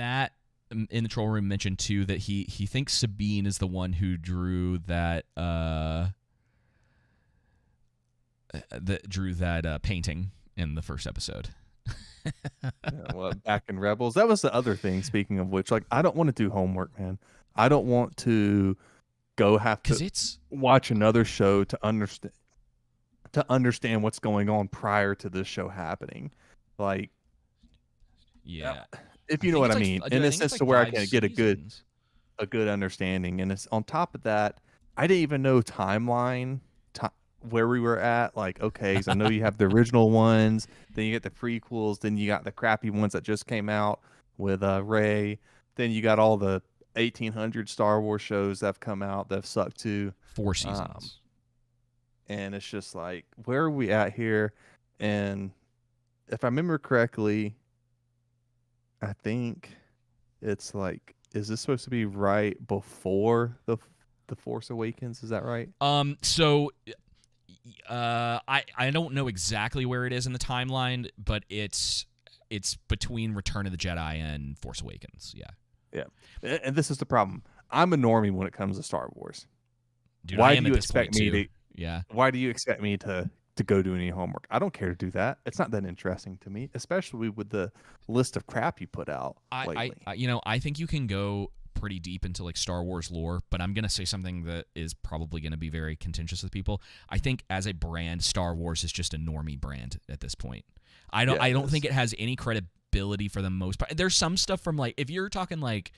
Matt in the troll room mentioned too that he thinks Sabine is the one who drew that painting in the first episode. Yeah, well, back in Rebels, that was the other thing. Speaking of which, like, I don't want to do homework, man. I don't want to have to watch another show to understand what's going on prior to this show happening. Like, yeah, if you know what I mean, in a sense to where I can get a good seasons. understanding. And it's on top of that, I didn't even know timeline where we were at. Like, okay, so I know you have the original ones, then you get the prequels, then you got the crappy ones that just came out with Rey, then you got all the 1800 Star Wars shows that have come out that have sucked too. 4 seasons. And it's just like, where are we at here? And if I remember correctly, I think it's like, is this supposed to be right before the Force Awakens? Is that right? So I don't know exactly where it is in the timeline, but it's between Return of the Jedi and Force Awakens. Yeah. Yeah. And this is the problem. I'm a normie when it comes to Star Wars. Dude, why I am do you at this expect point me too. to? Yeah. Why do you expect me to go do any homework? I don't care to do that. It's not that interesting to me, especially with the list of crap you put out lately. I think you can go pretty deep into like Star Wars lore, but I'm going to say something that is probably going to be very contentious with people. I think as a brand, Star Wars is just a normie brand at this point. I don't think it has any credibility for the most part. There's some stuff from like, if you're talking like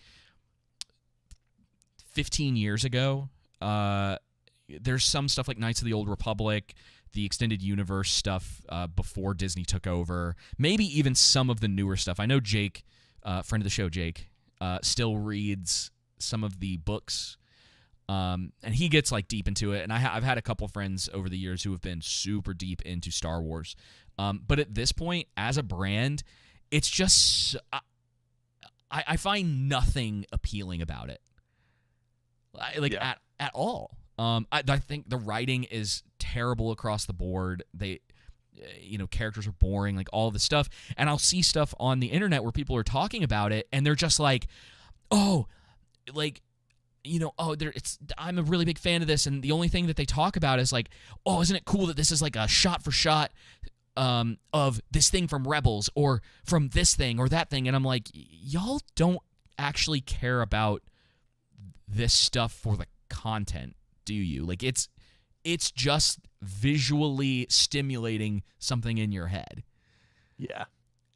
15 years ago, there's some stuff like Knights of the Old Republic, the extended universe stuff before Disney took over, maybe even some of the newer stuff. I know Jake, friend of the show, Jake, still reads some of the books, and he gets like deep into it. And I've had a couple friends over the years who have been super deep into Star Wars. But at this point, as a brand, it's just I find nothing appealing about it, at all. I think the writing is terrible across the board. Characters are boring, like all this stuff. And I'll see stuff on the internet where people are talking about it, and they're just like, I'm a really big fan of this, and the only thing that they talk about is like, oh, isn't it cool that this is like a shot for shot of this thing from Rebels or from this thing or that thing. And I'm like, y'all don't actually care about this stuff for the content, do you? Like, it's just visually stimulating something in your head. Yeah.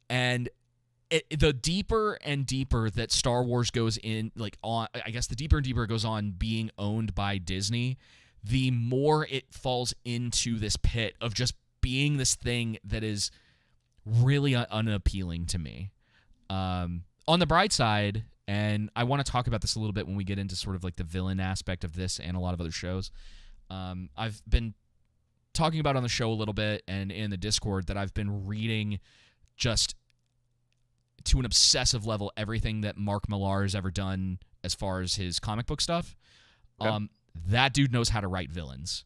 And the deeper and deeper that Star Wars goes in, the deeper and deeper it goes on being owned by Disney, the more it falls into this pit of just being this thing that is really unappealing to me. On the bright side, and I want to talk about this a little bit when we get into sort of like the villain aspect of this and a lot of other shows. I've been talking about on the show a little bit and in the Discord that I've been reading just to an obsessive level everything that Mark Millar has ever done as far as his comic book stuff. Yep. That dude knows how to write villains.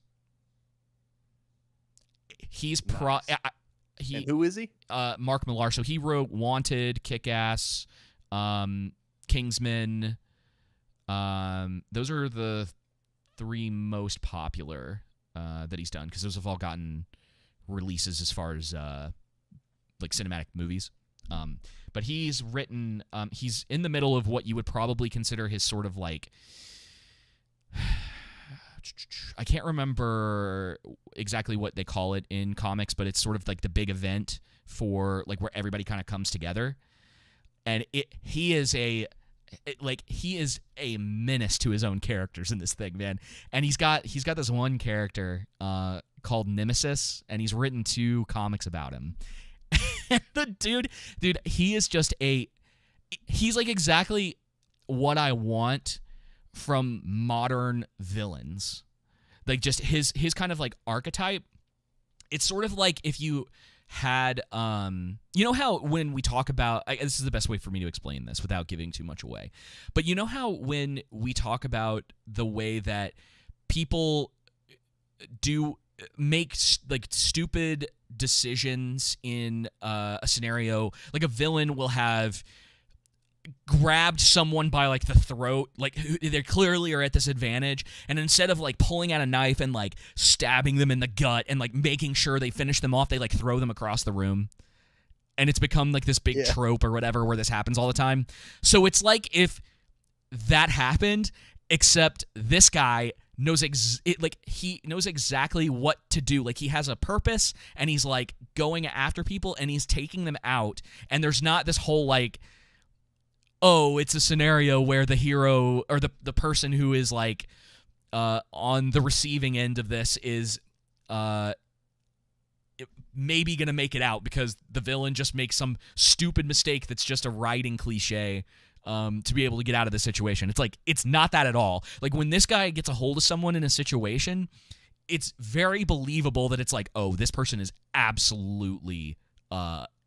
He's nice. And who is he? Mark Millar. So he wrote Wanted, Kick-Ass, Kingsman. Those are the 3 most popular that he's done, because those have all gotten releases as far as like cinematic movies. But he's written, he's in the middle of what you would probably consider his sort of like, I can't remember exactly what they call it in comics, but it's sort of like the big event for like where everybody kind of comes together. And he is a menace to his own characters in this thing, man. And he's got this one character called Nemesis, and he's written 2 comics about him. The dude, he is just he's like exactly what I want from modern villains. Like just his kind of like archetype. It's sort of like if you had you know how when we talk about, this is the best way for me to explain this without giving too much away, but you know how when we talk about the way that people do make like stupid decisions in a scenario, like a villain will have grabbed someone by like the throat, like they clearly are at this advantage, and instead of like pulling out a knife and like stabbing them in the gut and like making sure they finish them off, they like throw them across the room. And it's become like this big trope or whatever where this happens all the time. So it's like if that happened, except this guy knows he knows exactly what to do. Like he has a purpose and he's like going after people and he's taking them out. And there's not this whole like, oh, it's a scenario where the hero or the person who is like on the receiving end of this is maybe gonna make it out because the villain just makes some stupid mistake that's just a writing cliche to be able to get out of the situation. It's like, it's not that at all. Like when this guy gets a hold of someone in a situation, it's very believable that it's like, oh, this person is absolutely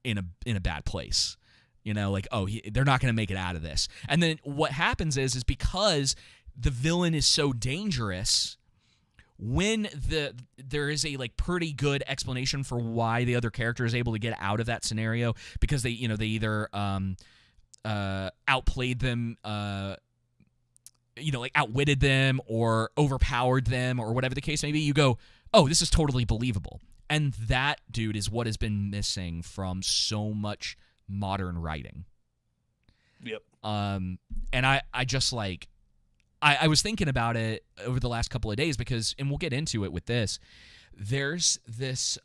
in a bad place. You know, like, oh, they're not going to make it out of this. And then what happens is because the villain is so dangerous, when there is a like pretty good explanation for why the other character is able to get out of that scenario, because they either outplayed them, like outwitted them or overpowered them or whatever the case may be, you go, oh, this is totally believable. And that, dude, is what has been missing from so much modern writing. Yep. And I just like, I was thinking about it over the last couple of days because, and we'll get into it with this, there's this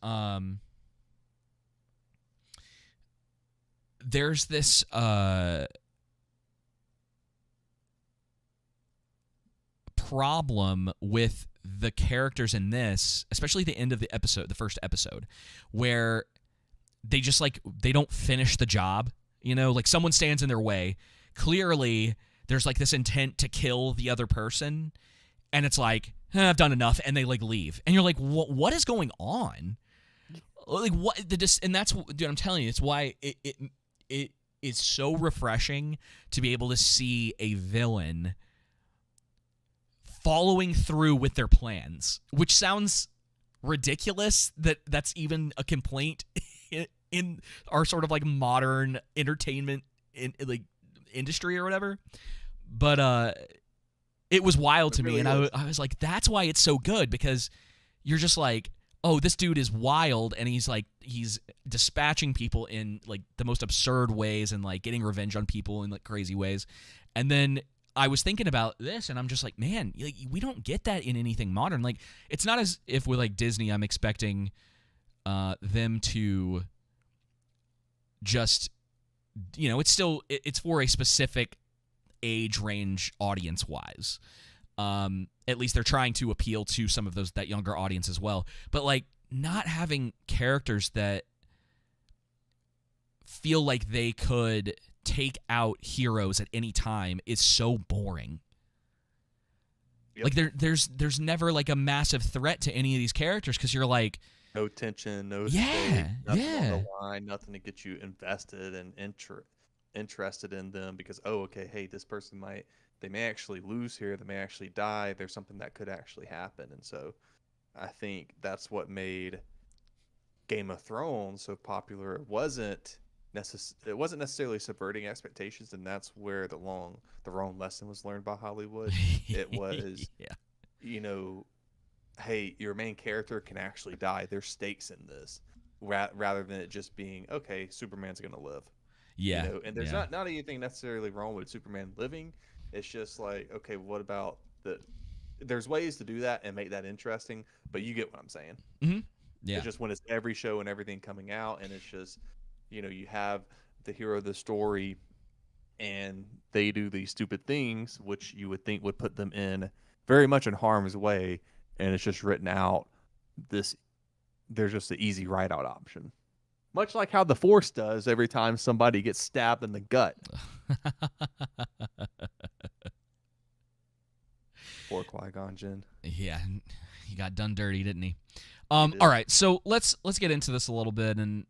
problem with the characters in this, especially the end of the episode, the first episode, where they just like, they don't finish the job, like someone stands in their way. Clearly there's like this intent to kill the other person, and it's like, I've done enough, and they like leave, and you're like, what is going on? Like what and that's, dude, I'm telling you, it's why it is so refreshing to be able to see a villain following through with their plans, which sounds ridiculous that's even a complaint in our sort of like modern entertainment in like industry or whatever. But it was wild to me, and I was like, that's why it's so good, because you're just like, oh, this dude is wild, and he's dispatching people in like the most absurd ways and like getting revenge on people in like crazy ways. And then I was thinking about this, and I'm just like, man, like, we don't get that in anything modern. Like, it's not as if with like Disney, I'm expecting them to just, it's for a specific age range audience wise. At least they're trying to appeal to some of that younger audience as well. But like, not having characters that feel like they could take out heroes at any time is so boring. Yep. Like there's never like a massive threat to any of these characters, because you're like, no tension, no stake, nothing on the line, nothing to get you invested and interested in them, because hey, this person they may actually lose here, they may actually die, there's something that could actually happen. And so I think that's what made Game of Thrones so popular. It wasn't necessarily subverting expectations, and that's where the wrong lesson was learned by Hollywood. It was hey, your main character can actually die, there's stakes in this, rather than it just being, okay, Superman's gonna live. And there's not anything necessarily wrong with Superman living. It's just like, okay, what about there's ways to do that and make that interesting, but you get what I'm saying. Mm-hmm. Yeah. It's just when it's every show and everything coming out, and it's just, you have the hero of the story and they do these stupid things, which you would think would put them in very much in harm's way, and it's just written out there's just the easy write out option. Much like how the Force does every time somebody gets stabbed in the gut. Poor Qui-Gon Jinn. Yeah, he got done dirty, didn't he? All right, so let's get into this a little bit, and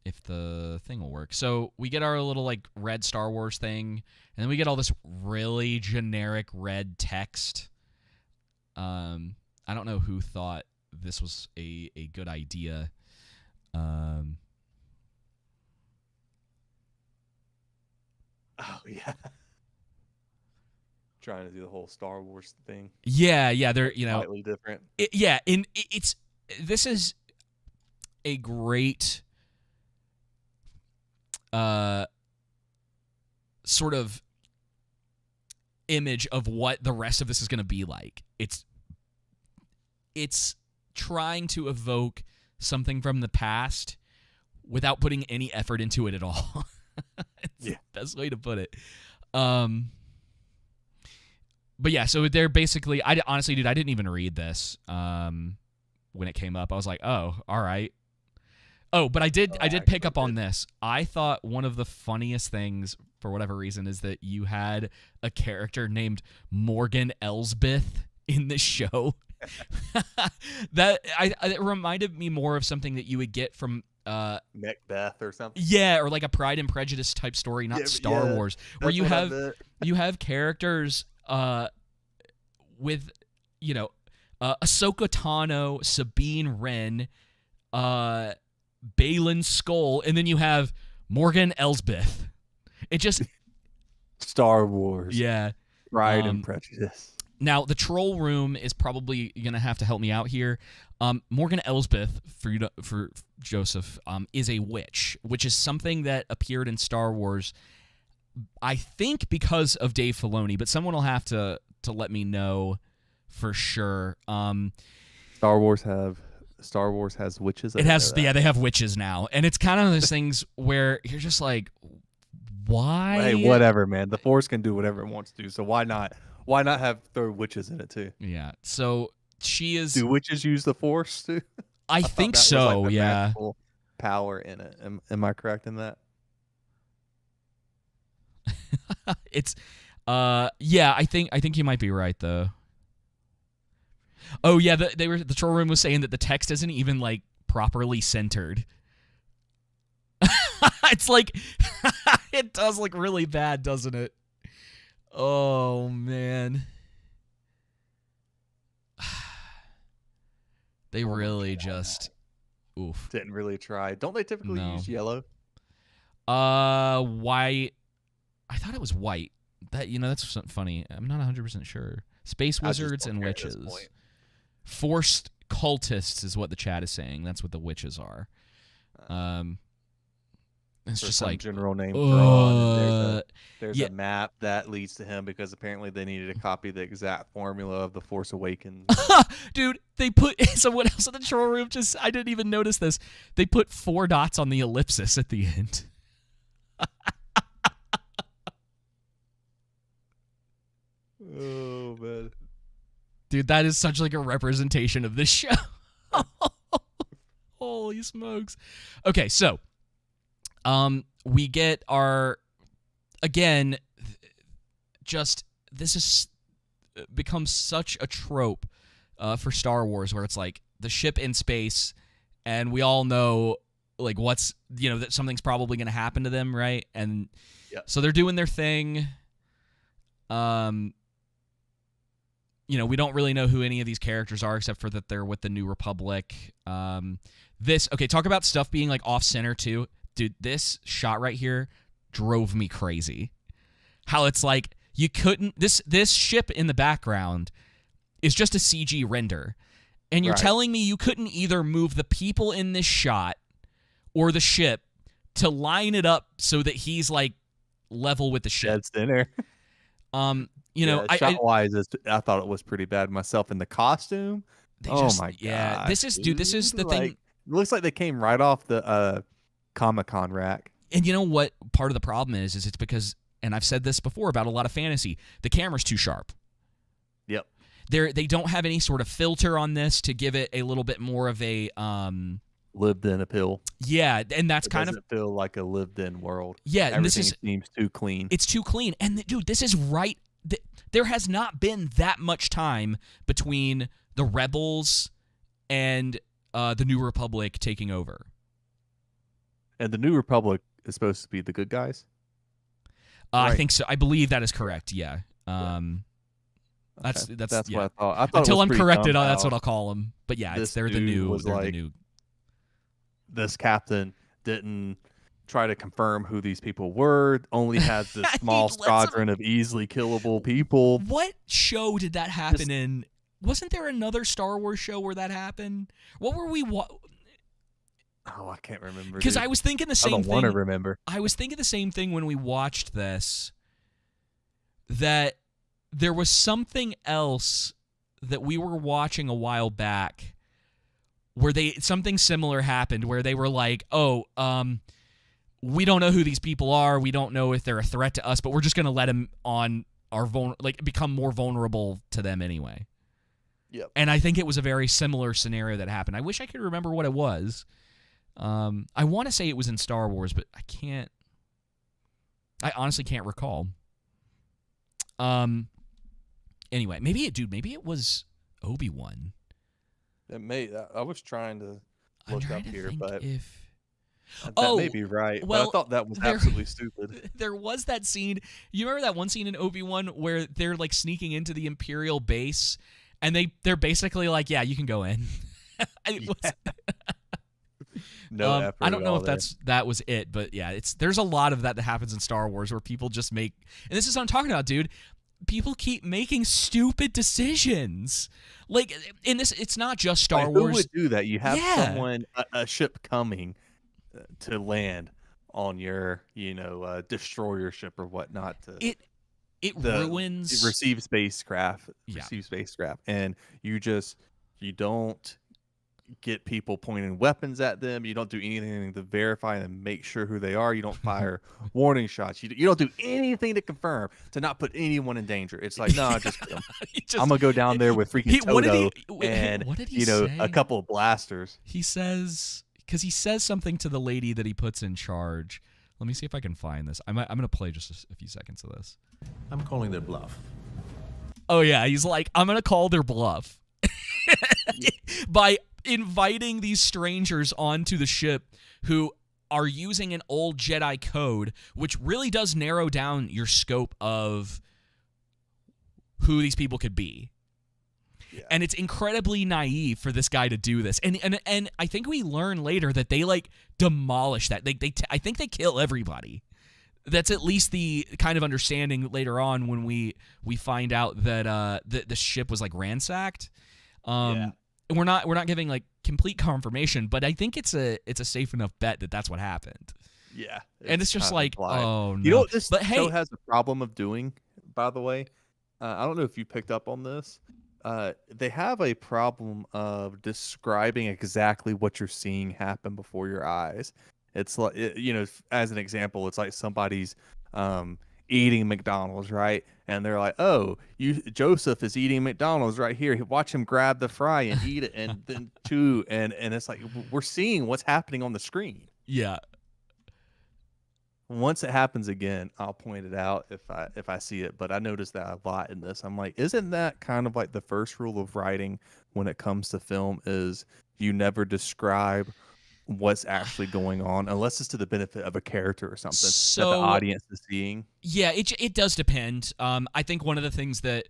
if the thing will work. So we get our little like red Star Wars thing, and then we get all this really generic red text. I don't know who thought this was a good idea. yeah. Trying to do the whole Star Wars thing. Yeah, they're Slightly different. This is a great sort of image of what the rest of this is going to be like. It's trying to evoke something from the past without putting any effort into it at all. It's the best way to put it. But yeah, so they're basically, honestly, dude, I didn't even read this when it came up. I was like, oh, all right. Oh, but I did pick up on this. I thought one of the funniest things, for whatever reason, is that you had a character named Morgan Elsbeth in the show. It reminded me more of something that you would get from Macbeth or something. Yeah, or like a Pride and Prejudice type story, not Star Wars, where you have characters with Ahsoka Tano, Sabine Wren, Balin Skull, and then you have Morgan Elsbeth. It just Star Wars. Yeah. Pride and Prejudice. Now, the troll room is probably going to have to help me out here. Morgan Elsbeth, for Joseph, is a witch, which is something that appeared in Star Wars, I think because of Dave Filoni, but someone will have to let me know for sure. Star Wars has witches. It has, they have witches now, and it's kind of those things where you're just like, why? Hey, whatever, man. The Force can do whatever it wants to do, so why not? Why not have throw witches in it too? Yeah. So she is. Do witches use the Force too? I think so. Like yeah. Power in it. Am I correct in that? It's. Yeah. I think you might be right though. Oh yeah. The troll room was saying that the text isn't even like properly centered. It's like it does look really bad, doesn't it? Oh man. They really just oof. Didn't really try. Don't they typically use yellow? White. I thought it was white. That's funny. I'm not 100% sure. Space wizards and witches. Forced cultists is what the chat is saying. That's what the witches are. It's just like general name for there's a map that leads to him because apparently they needed to copy the exact formula of the Force Awakens. Dude, they put someone else in the troll room. I didn't even notice this. They put 4 dots on the ellipsis at the end. Oh man, dude, that is such like a representation of this show. Holy smokes. Okay, so we get our, again, just this is becomes such a trope for Star Wars, where it's like the ship in space and we all know like what's, that something's probably going to happen to them, right? And so they're doing their thing. We don't really know who any of these characters are except for that they're with the New Republic. Talk about stuff being like off center too. Dude, this shot right here drove me crazy. How it's like you couldn't this ship in the background is just a CG render. And you're telling me you couldn't either move the people in this shot or the ship to line it up so that he's like level with the ship. Dead center. Shot-wise, I thought it was pretty bad myself. In the costume, my god! This is the thing. It looks like they came right off the Comic-Con rack. And you know what? Part of the problem is it's because, and I've said this before about a lot of fantasy, the camera's too sharp. Yep. They don't have any sort of filter on this to give it a little bit more of a lived-in appeal. Yeah, and that's it kind of feel like a lived-in world. Yeah, everything and this seems too clean. It's too clean, and dude, this is right. There has not been that much time between the Rebels and the New Republic taking over. And the New Republic is supposed to be the good guys? Right. I think so. I believe that is correct, yeah. That's what I thought. Until I'm corrected, that's what I'll call them. But yeah, they're the new. This captain didn't try to confirm who these people were. Only had this small squadron of easily killable people. What show did that happen in? Wasn't there another Star Wars show where that happened? What were we? Oh, I can't remember. Because I was thinking the same thing. I don't want to remember. I was thinking the same thing when we watched this. That there was something else that we were watching a while back where something similar happened where they were like, oh, we don't know who these people are. We don't know if they're a threat to us, but we're just going to let them on our become more vulnerable to them anyway. Yep. And I think it was a very similar scenario that happened. I wish I could remember what it was. I want to say it was in Star Wars, but I can't. I honestly can't recall. Anyway, maybe it was Obi-Wan. It may. I was trying to look up here, but that oh, may be right. Well, but I thought that was absolutely stupid. There was that scene. You remember that one scene in Obi-Wan where they're like sneaking into the Imperial base, and they're basically like, "Yeah, you can go in." No effort. I don't know if that was it, but yeah, there's a lot of that happens in Star Wars where people just make, and this is what I'm talking about, dude. People keep making stupid decisions. Like in this, it's not just Star Wars. Who would do that? You have someone, a ship coming to land on your, destroyer ship or whatnot. It ruins. It receives spacecraft. And you don't get people pointing weapons at them. You don't do anything to verify and make sure who they are. You don't fire warning shots. You don't do anything to confirm, to not put anyone in danger. It's like, no, just kill him. I'm gonna go down there with freaking Toto and say? A couple of blasters. He says, because he says something to the lady that he puts in charge. Let me see if I can find this. I'm gonna play just a few seconds of this. I'm calling their bluff. Oh yeah, he's like, I'm gonna call their bluff by inviting these strangers onto the ship who are using an old Jedi code, which really does narrow down your scope of who these people could be. Yeah. And it's incredibly naive for this guy to do this. And I think we learn later that they like demolish that. I think they kill everybody. That's at least the kind of understanding later on when we find out that the ship was like ransacked. We're not giving like complete confirmation, but I think it's a safe enough bet that that's what happened. Yeah, and it's just like, oh no. You know what this show has a problem of doing, by the way? I don't know if you picked up on this. They have a problem of describing exactly what you're seeing happen before your eyes. It's like, as an example, it's like somebody's eating McDonald's, right? And they're like, "Oh, Joseph is eating McDonald's right here. Watch him grab the fry and eat it, and then chew." And it's like we're seeing what's happening on the screen. Yeah. Once it happens again, I'll point it out if I see it. But I noticed that a lot in this. I'm like, isn't that kind of like the first rule of writing when it comes to film? Is you never describe what's actually going on unless it's to the benefit of a character or something that the audience is seeing. Yeah, it does depend. I think one of the things that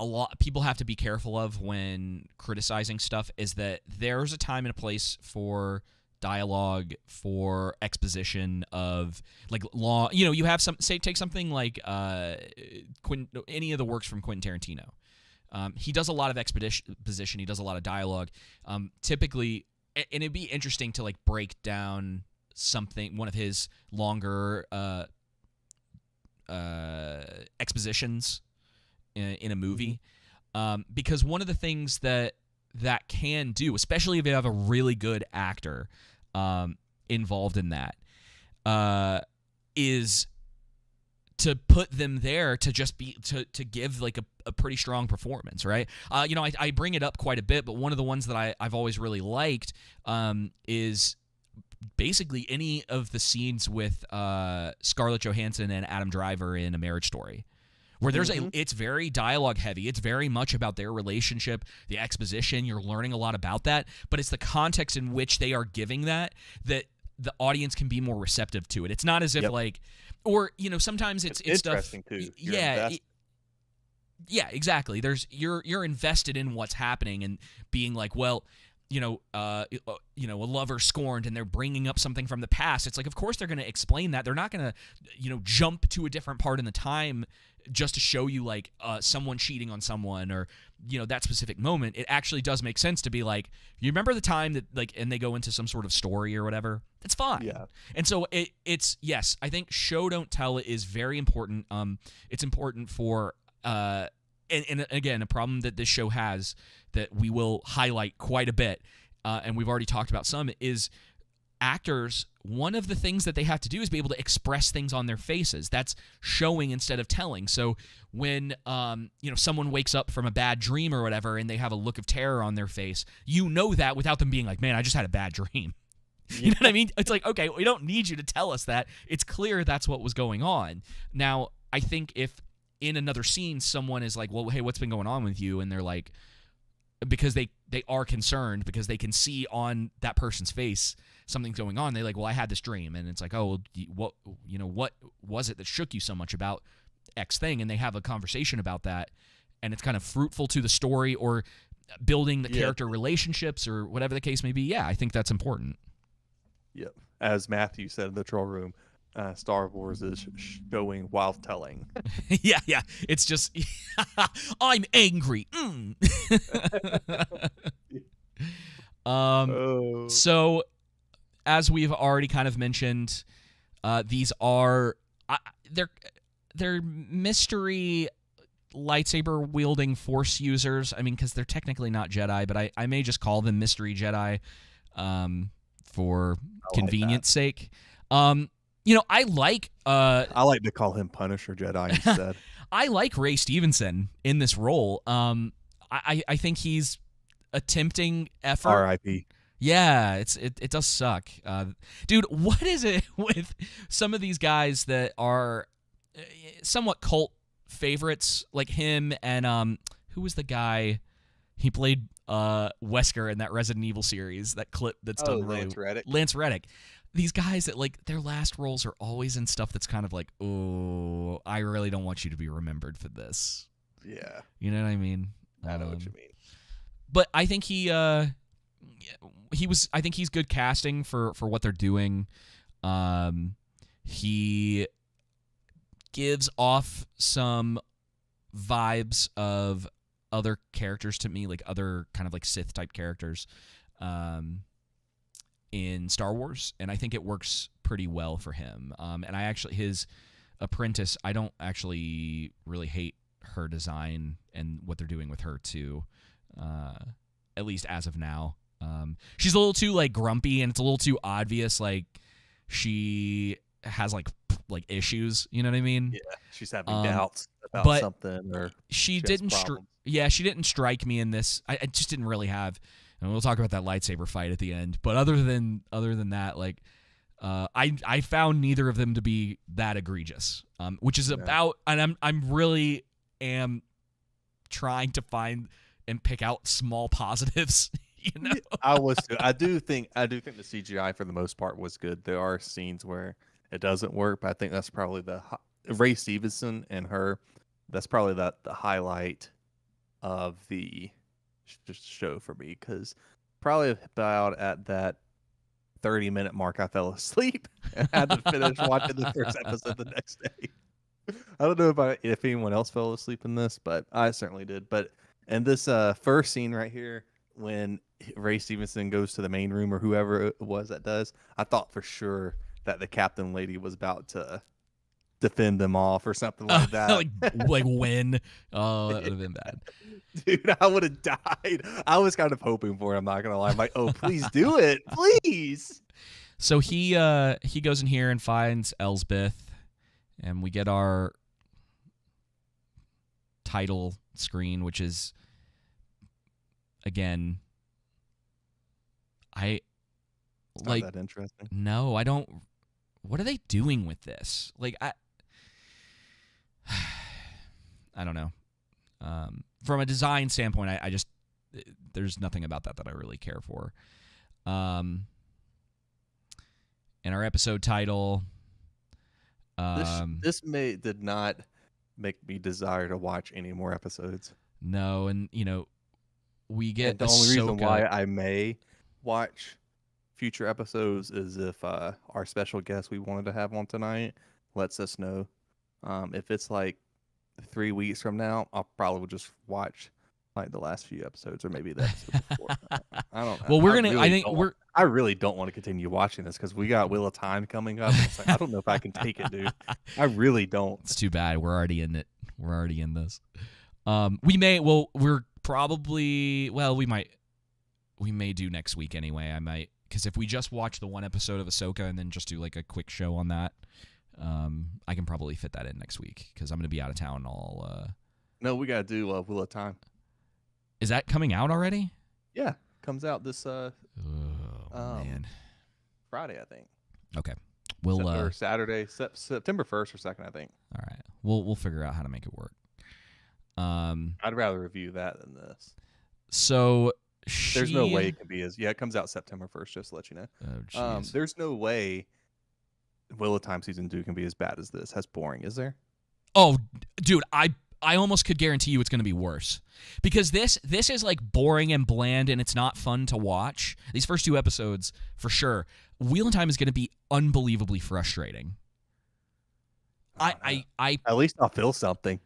a lot of people have to be careful of when criticizing stuff is that there's a time and a place for dialogue, for exposition of like law. You have take something like any of the works from Quentin Tarantino. He does a lot of exposition. He does a lot of dialogue. Typically. And it'd be interesting to like break down one of his longer expositions in a movie, because one of the things that can do, especially if you have a really good actor involved in that, is to put them there to just be to give like a pretty strong performance, right? I bring it up quite a bit, but one of the ones that I've always really liked is basically any of the scenes with Scarlett Johansson and Adam Driver in A Marriage Story, where there's it's very dialogue heavy. It's very much about their relationship, the exposition. You're learning a lot about that, but it's the context in which they are giving that the audience can be more receptive to it. It's not as if like. Or sometimes it's interesting stuff. Too. Yeah, exactly. You're invested in what's happening and being like, well, a lover scorned and they're bringing up something from the past, it's like, of course they're going to explain that. They're not going to, jump to a different part in the time just to show you like someone cheating on someone or, that specific moment. It actually does make sense to be like, you remember the time that like, and they go into some sort of story or whatever. That's fine. Yeah. And so it's yes, I think show don't tell is very important. It's important for and again, a problem that this show has that we will highlight quite a bit, and we've already talked about some, is actors, one of the things that they have to do is be able to express things on their faces. That's showing instead of telling. So when someone wakes up from a bad dream or whatever and they have a look of terror on their face, that without them being like, man, I just had a bad dream. You know what I mean? It's like, okay, we don't need you to tell us that. It's clear that's what was going on. Now, I think if in another scene someone is like, well, hey, what's been going on with you? And they're like, because they are concerned because they can see on that person's face something's going on. They're like, well, I had this dream. And it's like, oh, what was it that shook you so much about X thing? And they have a conversation about that. And it's kind of fruitful to the story or building the character relationships or whatever the case may be. Yeah, I think that's important. Yep. As Matthew said in the troll room, Star Wars is showing while telling. yeah. It's just, I'm angry. So, as we've already kind of mentioned, these are they're mystery lightsaber wielding Force users. I mean, because they're technically not Jedi, but I may just call them mystery Jedi for convenience sake. I like to call him Punisher Jedi instead. I like Ray Stevenson in this role. I think he's attempting effort. R.I.P. Yeah, it does suck. Dude, what is it with some of these guys that are somewhat cult favorites, like him and who was the guy he played Wesker in that Resident Evil series, that clip that's done really Lance Reddick. These guys that like their last roles are always in stuff that's kind of like, oh, I really don't want you to be remembered for this. Yeah. You know what I mean? I know what you mean. But I think I think he's good casting for what they're doing. He gives off some vibes of other characters to me, like other kind of like Sith type characters in Star Wars, and I think it works pretty well for him. And his apprentice, I don't actually really hate her design and what they're doing with her too, at least as of now. She's a little too like grumpy, and it's a little too obvious like she has like issues, you know what I mean? Yeah, she's having doubts about something, or she didn't strike me in this. I just didn't really have, and we'll talk about that lightsaber fight at the end, but other than that, like I found neither of them to be that egregious, which is about, and I'm really am trying to find and pick out small positives. You know? I do think the CGI for the most part was good. There are scenes where it doesn't work, but I think that's probably Ray Stevenson and her. That's probably the highlight of the show for me, because probably about at that 30-minute mark, I fell asleep and had to finish watching the first episode the next day. I don't know if anyone else fell asleep in this, but I certainly did. But in this first scene right here, when Ray Stevenson goes to the main room, or whoever it was that does, I thought for sure that the captain lady was about to defend them off or something like that. like win. Oh, that would have been bad. Dude, I would have died. I was kind of hoping for it, I'm not gonna lie. I'm like, oh, please do it. Please. So he goes in here and finds Elsbeth, and we get our title screen, which is, again, it's not that interesting. No, I don't. What are they doing with this? Like, I don't know. From a design standpoint, I just, there's nothing about that I really care for. And our episode title. This did not make me desire to watch any more episodes. No, and we get And the only reason Ahsoka. why I may watch future episodes is if our special guest we wanted to have on tonight lets us know. If it's like 3 weeks from now, I'll probably just watch like the last few episodes or maybe the episode before. I don't know. Well, I really don't want to continue watching this because we got Wheel of Time coming up. And it's like I don't know if I can take it, dude. I really don't. It's too bad. We're already in it. We're already in this. We may. Well, we're probably. Well, we might. We may do next week anyway. I might, because if we just watch the one episode of Ahsoka and then just do like a quick show on that, I can probably fit that in next week because I'm going to be out of town all. No, we got to do Wheel of Time. Is that coming out already? Yeah, comes out this Man, Friday, I think. Okay, we'll or Saturday, September 1st or 2nd, I think. All right, we'll figure out how to make it work. I'd rather review that than this. So there's no way it can be as it comes out September 1st. Just to let you know. Oh, there's no way Wheel of Time season 2 can be as bad as this. That's boring, is there? Oh, dude, I almost could guarantee you it's going to be worse because this is like boring and bland and it's not fun to watch. These first 2 episodes, for sure. Wheel of Time is going to be unbelievably frustrating. I at least I'll feel something.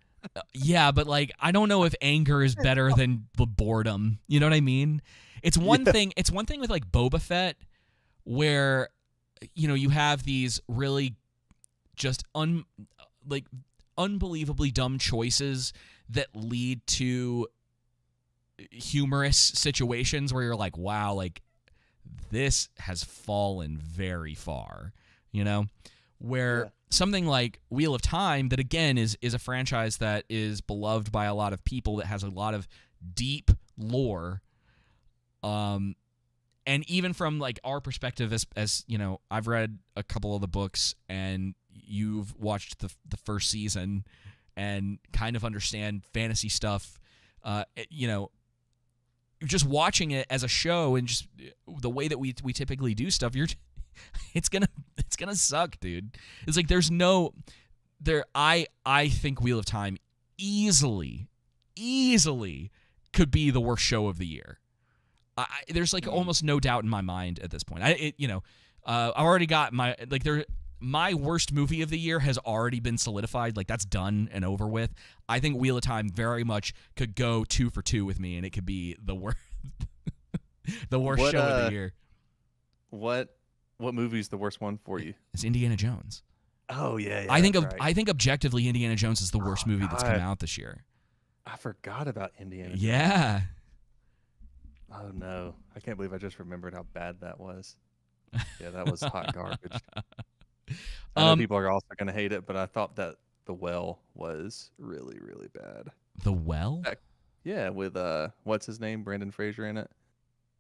Yeah, but like I don't know if anger is better than the boredom. You know what I mean? It's one thing. It's one thing with like Boba Fett, where you have these really just unbelievably dumb choices that lead to humorous situations where you're like, wow, like this has fallen very far, where something like Wheel of Time, that again is a franchise that is beloved by a lot of people, that has a lot of deep lore, and even from like our perspective as I've read a couple of the books and you've watched the first season and kind of understand fantasy stuff, just watching it as a show and just the way that we typically do stuff, it's gonna suck, dude. It's like I think Wheel of Time easily could be the worst show of the year. There's like almost no doubt in my mind at this point. I've already got my worst movie of the year has already been solidified. Like that's done and over with. I think Wheel of Time very much could go 2 for 2 with me, and it could be the worst show of the year. What movie is the worst one for you? It's Indiana Jones. Oh yeah. I think objectively Indiana Jones is the worst movie that's come out this year. I forgot about Indiana Jones. Yeah. Oh no. I can't believe I just remembered how bad that was. Yeah, that was hot garbage. I know people are also going to hate it, but I thought that The Well was really, really bad. The Well? Yeah, with what's his name? Brendan Fraser in it.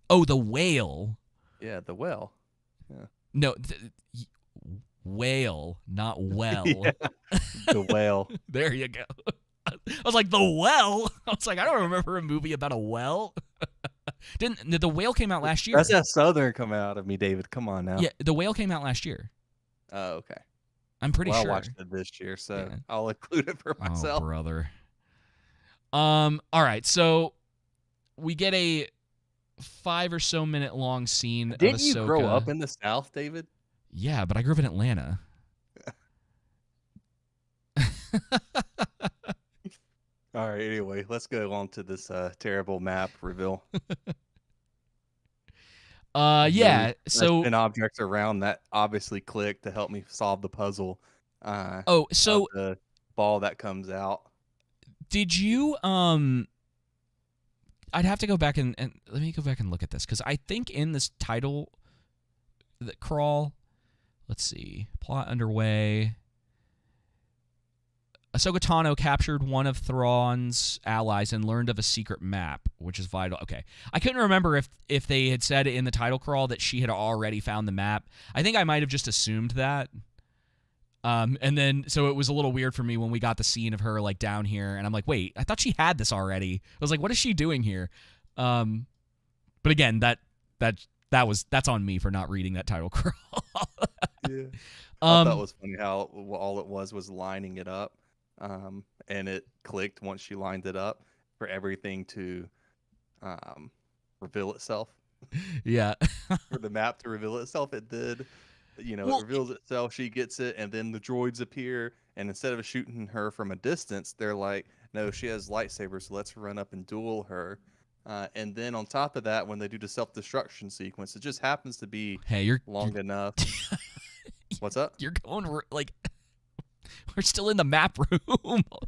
Oh, The Whale. Yeah, The Well. Yeah. No, whale, not well. Yeah, The Whale. There you go. I was like, The Well? I was like, I don't remember a movie about a well. The Whale came out last year. That's that Southern come out of me, David. Come on now. Yeah, The Whale came out last year. Oh, okay. I'm pretty sure. I watched it this year, so I'll include it for myself. Oh, brother. All right, so we get a 5 or so minute long scene of Ahsoka. Didn't you grow up in the South, David? Yeah, but I grew up in Atlanta. All right, anyway, let's go on to this terrible map reveal. Yeah, so and objects around that obviously click to help me solve the puzzle. So the ball that comes out. Did you I'd have to go back and let me go back and look at this, because I think in this title crawl, let's see, plot underway. Ahsoka Tano captured one of Thrawn's allies and learned of a secret map, which is vital. Okay. I couldn't remember if they had said in the title crawl that she had already found the map. I think I might have just assumed that. And then, so it was a little weird for me when we got the scene of her like down here, and I'm like, wait, I thought she had this already. I was like, what is she doing here? But again, that's on me for not reading that title crawl. Yeah. I thought it was funny how all it was lining it up. And it clicked once she lined it up for everything to reveal itself. Yeah. For the map to reveal itself, it did. It Well, reveals itself. She gets it, and then the droids appear. And instead of shooting her from a distance, they're like, "No, she has lightsabers, so let's run up and duel her." And then on top of that, when they do the self-destruction sequence, it just happens to be hey, you're long enough. What's up? you're going like we're still in the map room.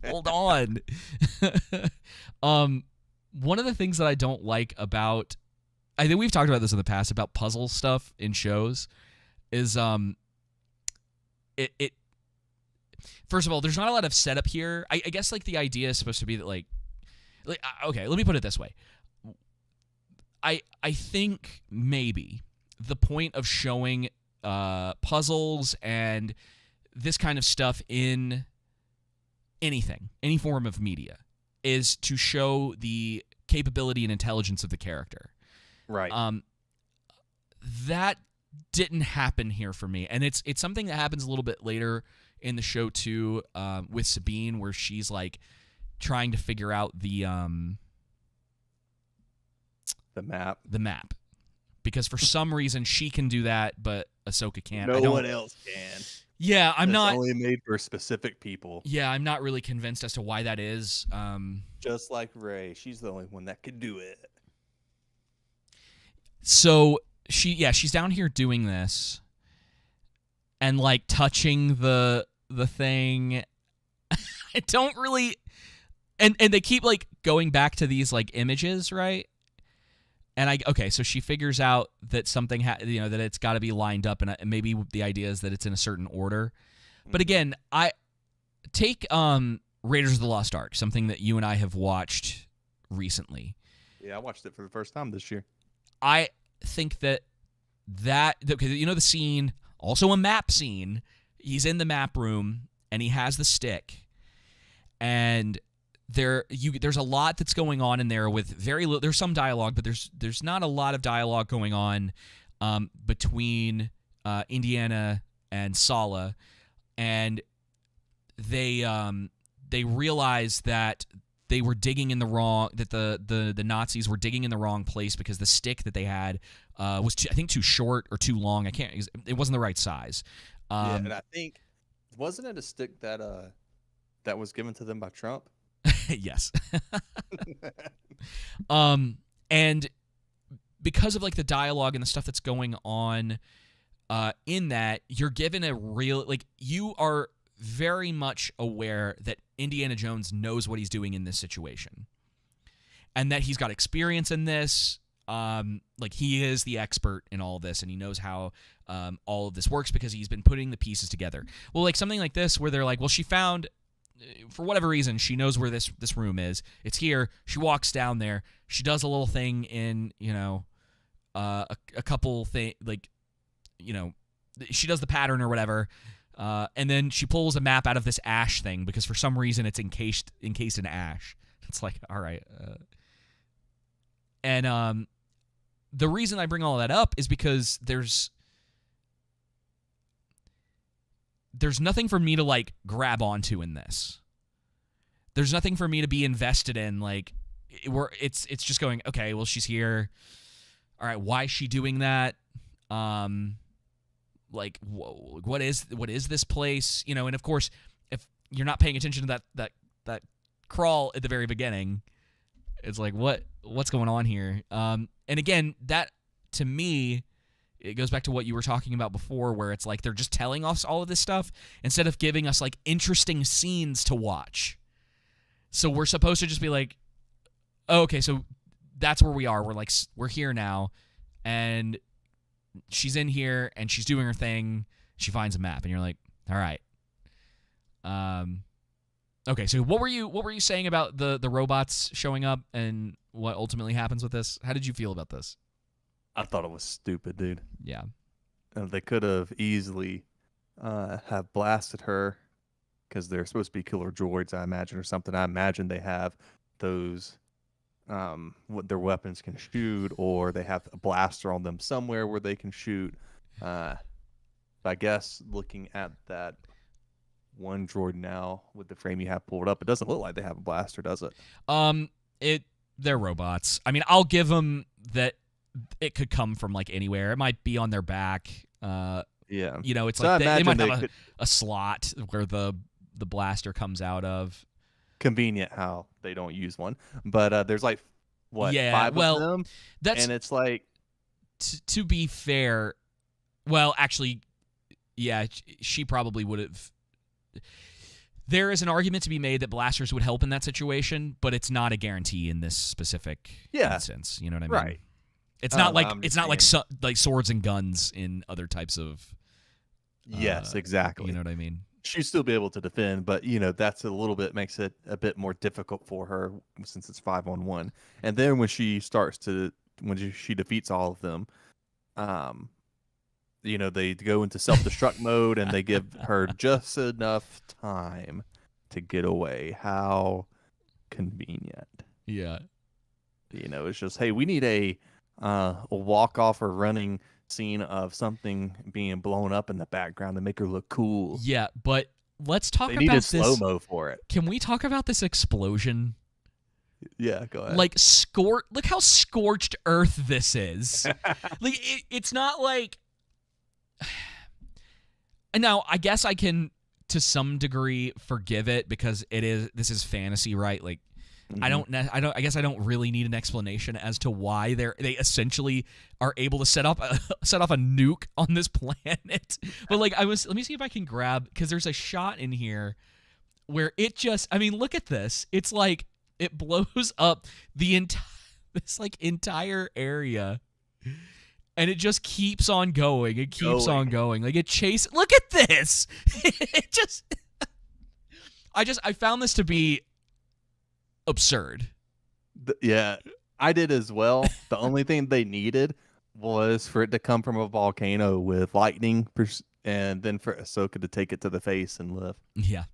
Hold on. One of the things that I don't like about, I think we've talked about this in the past about puzzle stuff in shows, is it first of all, there's not a lot of setup here. I guess like the idea is supposed to be that like okay, let me put it this way. I think maybe the point of showing puzzles and this kind of stuff in anything, any form of media, is to show the capability and intelligence of the character. Right. That didn't happen here for me, and it's something that happens a little bit later in the show too, with Sabine, where she's like trying to figure out the map, because for some reason she can do that, but Ahsoka can't. No one else can. Yeah, I'm not. Only made for specific people. Yeah, I'm not really convinced as to why that is. Just like Rey, she's the only one that can do it. So she's down here doing this, and like touching the thing. I don't really, and they keep like going back to these like images, right? And so she figures out that something that it's got to be lined up, and maybe the idea is that it's in a certain order. But again, I take Raiders of the Lost Ark, something that you and I have watched recently. Yeah, I watched it for the first time this year. I think that because the scene, also a map scene. He's in the map room and he has the stick, and there's a lot that's going on in there with very little. There's some dialogue, but there's not a lot of dialogue going on between Indiana and Sala, and they realize that they were digging in the wrong, that the Nazis were digging in the wrong place because the stick that they had was I think too short or too long. It wasn't the right size. Yeah, and I think, wasn't it a stick that was given to them by Trump? Yes. And because of like the dialogue and the stuff that's going on in that, you're given a real, like, you are very much aware that Indiana Jones knows what he's doing in this situation, and that he's got experience in this. Like, he is the expert in all this, and he knows how all of this works because he's been putting the pieces together. Well, like something like this where they're like, well, she found, for whatever reason, she knows where this room is. It's here. She walks down there. She does a little thing in, a couple thing, like, she does the pattern or whatever. And then she pulls a map out of this ash thing because for some reason it's encased in ash. It's like, all right. And the reason I bring all that up is because there's nothing for me to like grab onto in this. There's nothing for me to be invested in. Like, it's just going, okay, well, she's here. All right, why is she doing that? Like, what is this place? And of course, if you're not paying attention to that crawl at the very beginning, it's like, what's going on here? And again, that to me, it goes back to what you were talking about before, where it's like they're just telling us all of this stuff instead of giving us like interesting scenes to watch. So we're supposed to just be like, oh, okay, so that's where we are. We're here now, and she's in here and she's doing her thing. She finds a map, and you're like, all right. Okay, so what were you saying about the robots showing up and what ultimately happens with this? How did you feel about this? I thought it was stupid, dude. Yeah. They could have easily have blasted her because they're supposed to be killer droids, I imagine, or something. I imagine they have those what their weapons can shoot, or they have a blaster on them somewhere where they can shoot. But I guess looking at that one droid now with the frame you have pulled up, it doesn't look like they have a blaster, does it? It they're robots. I mean, I'll give them that it could come from like anywhere. It might be on their back. Yeah. You know, it's So like I they imagine might have could a slot where the blaster comes out of. convenient how they don't use one. But there's like what, Yeah, 5 of well, them? that's And it's like to be fair. Well, actually, yeah, she probably would have. There is an argument to be made that blasters would help in that situation, but it's not a guarantee in this specific instance. You know what I mean? right. It's not like I'm it's just not like saying. like swords and guns in other types of. Yes, exactly. You know what I mean? She'd still be able to defend, but that's a little bit makes it a bit more difficult for her since it's 5-on-1. And then when she she defeats all of them, they go into self-destruct mode and they give her just enough time to get away. How convenient. Yeah. It's just, hey, we need a walk-off or running scene of something being blown up in the background to make her look cool. Yeah, but let's talk They about needed this. slow-mo for it. Can we talk about this explosion? Yeah, go ahead. Like, look how scorched earth this is. Like, it's not like... Now, I guess I can, to some degree, forgive it because this is fantasy, right? Like, Mhm. I guess I don't really need an explanation as to why they essentially are able to set off a nuke on this planet. But like let me see if I can grab, because there's a shot in here where it just, I mean, look at this. It's like it blows up this like entire area. And it just keeps on going. It keeps on going. Like it chases. Look at this. It just I found this to be absurd. Yeah, I did as well. The only thing they needed was for it to come from a volcano with lightning, and then for Ahsoka to take it to the face and live. Yeah.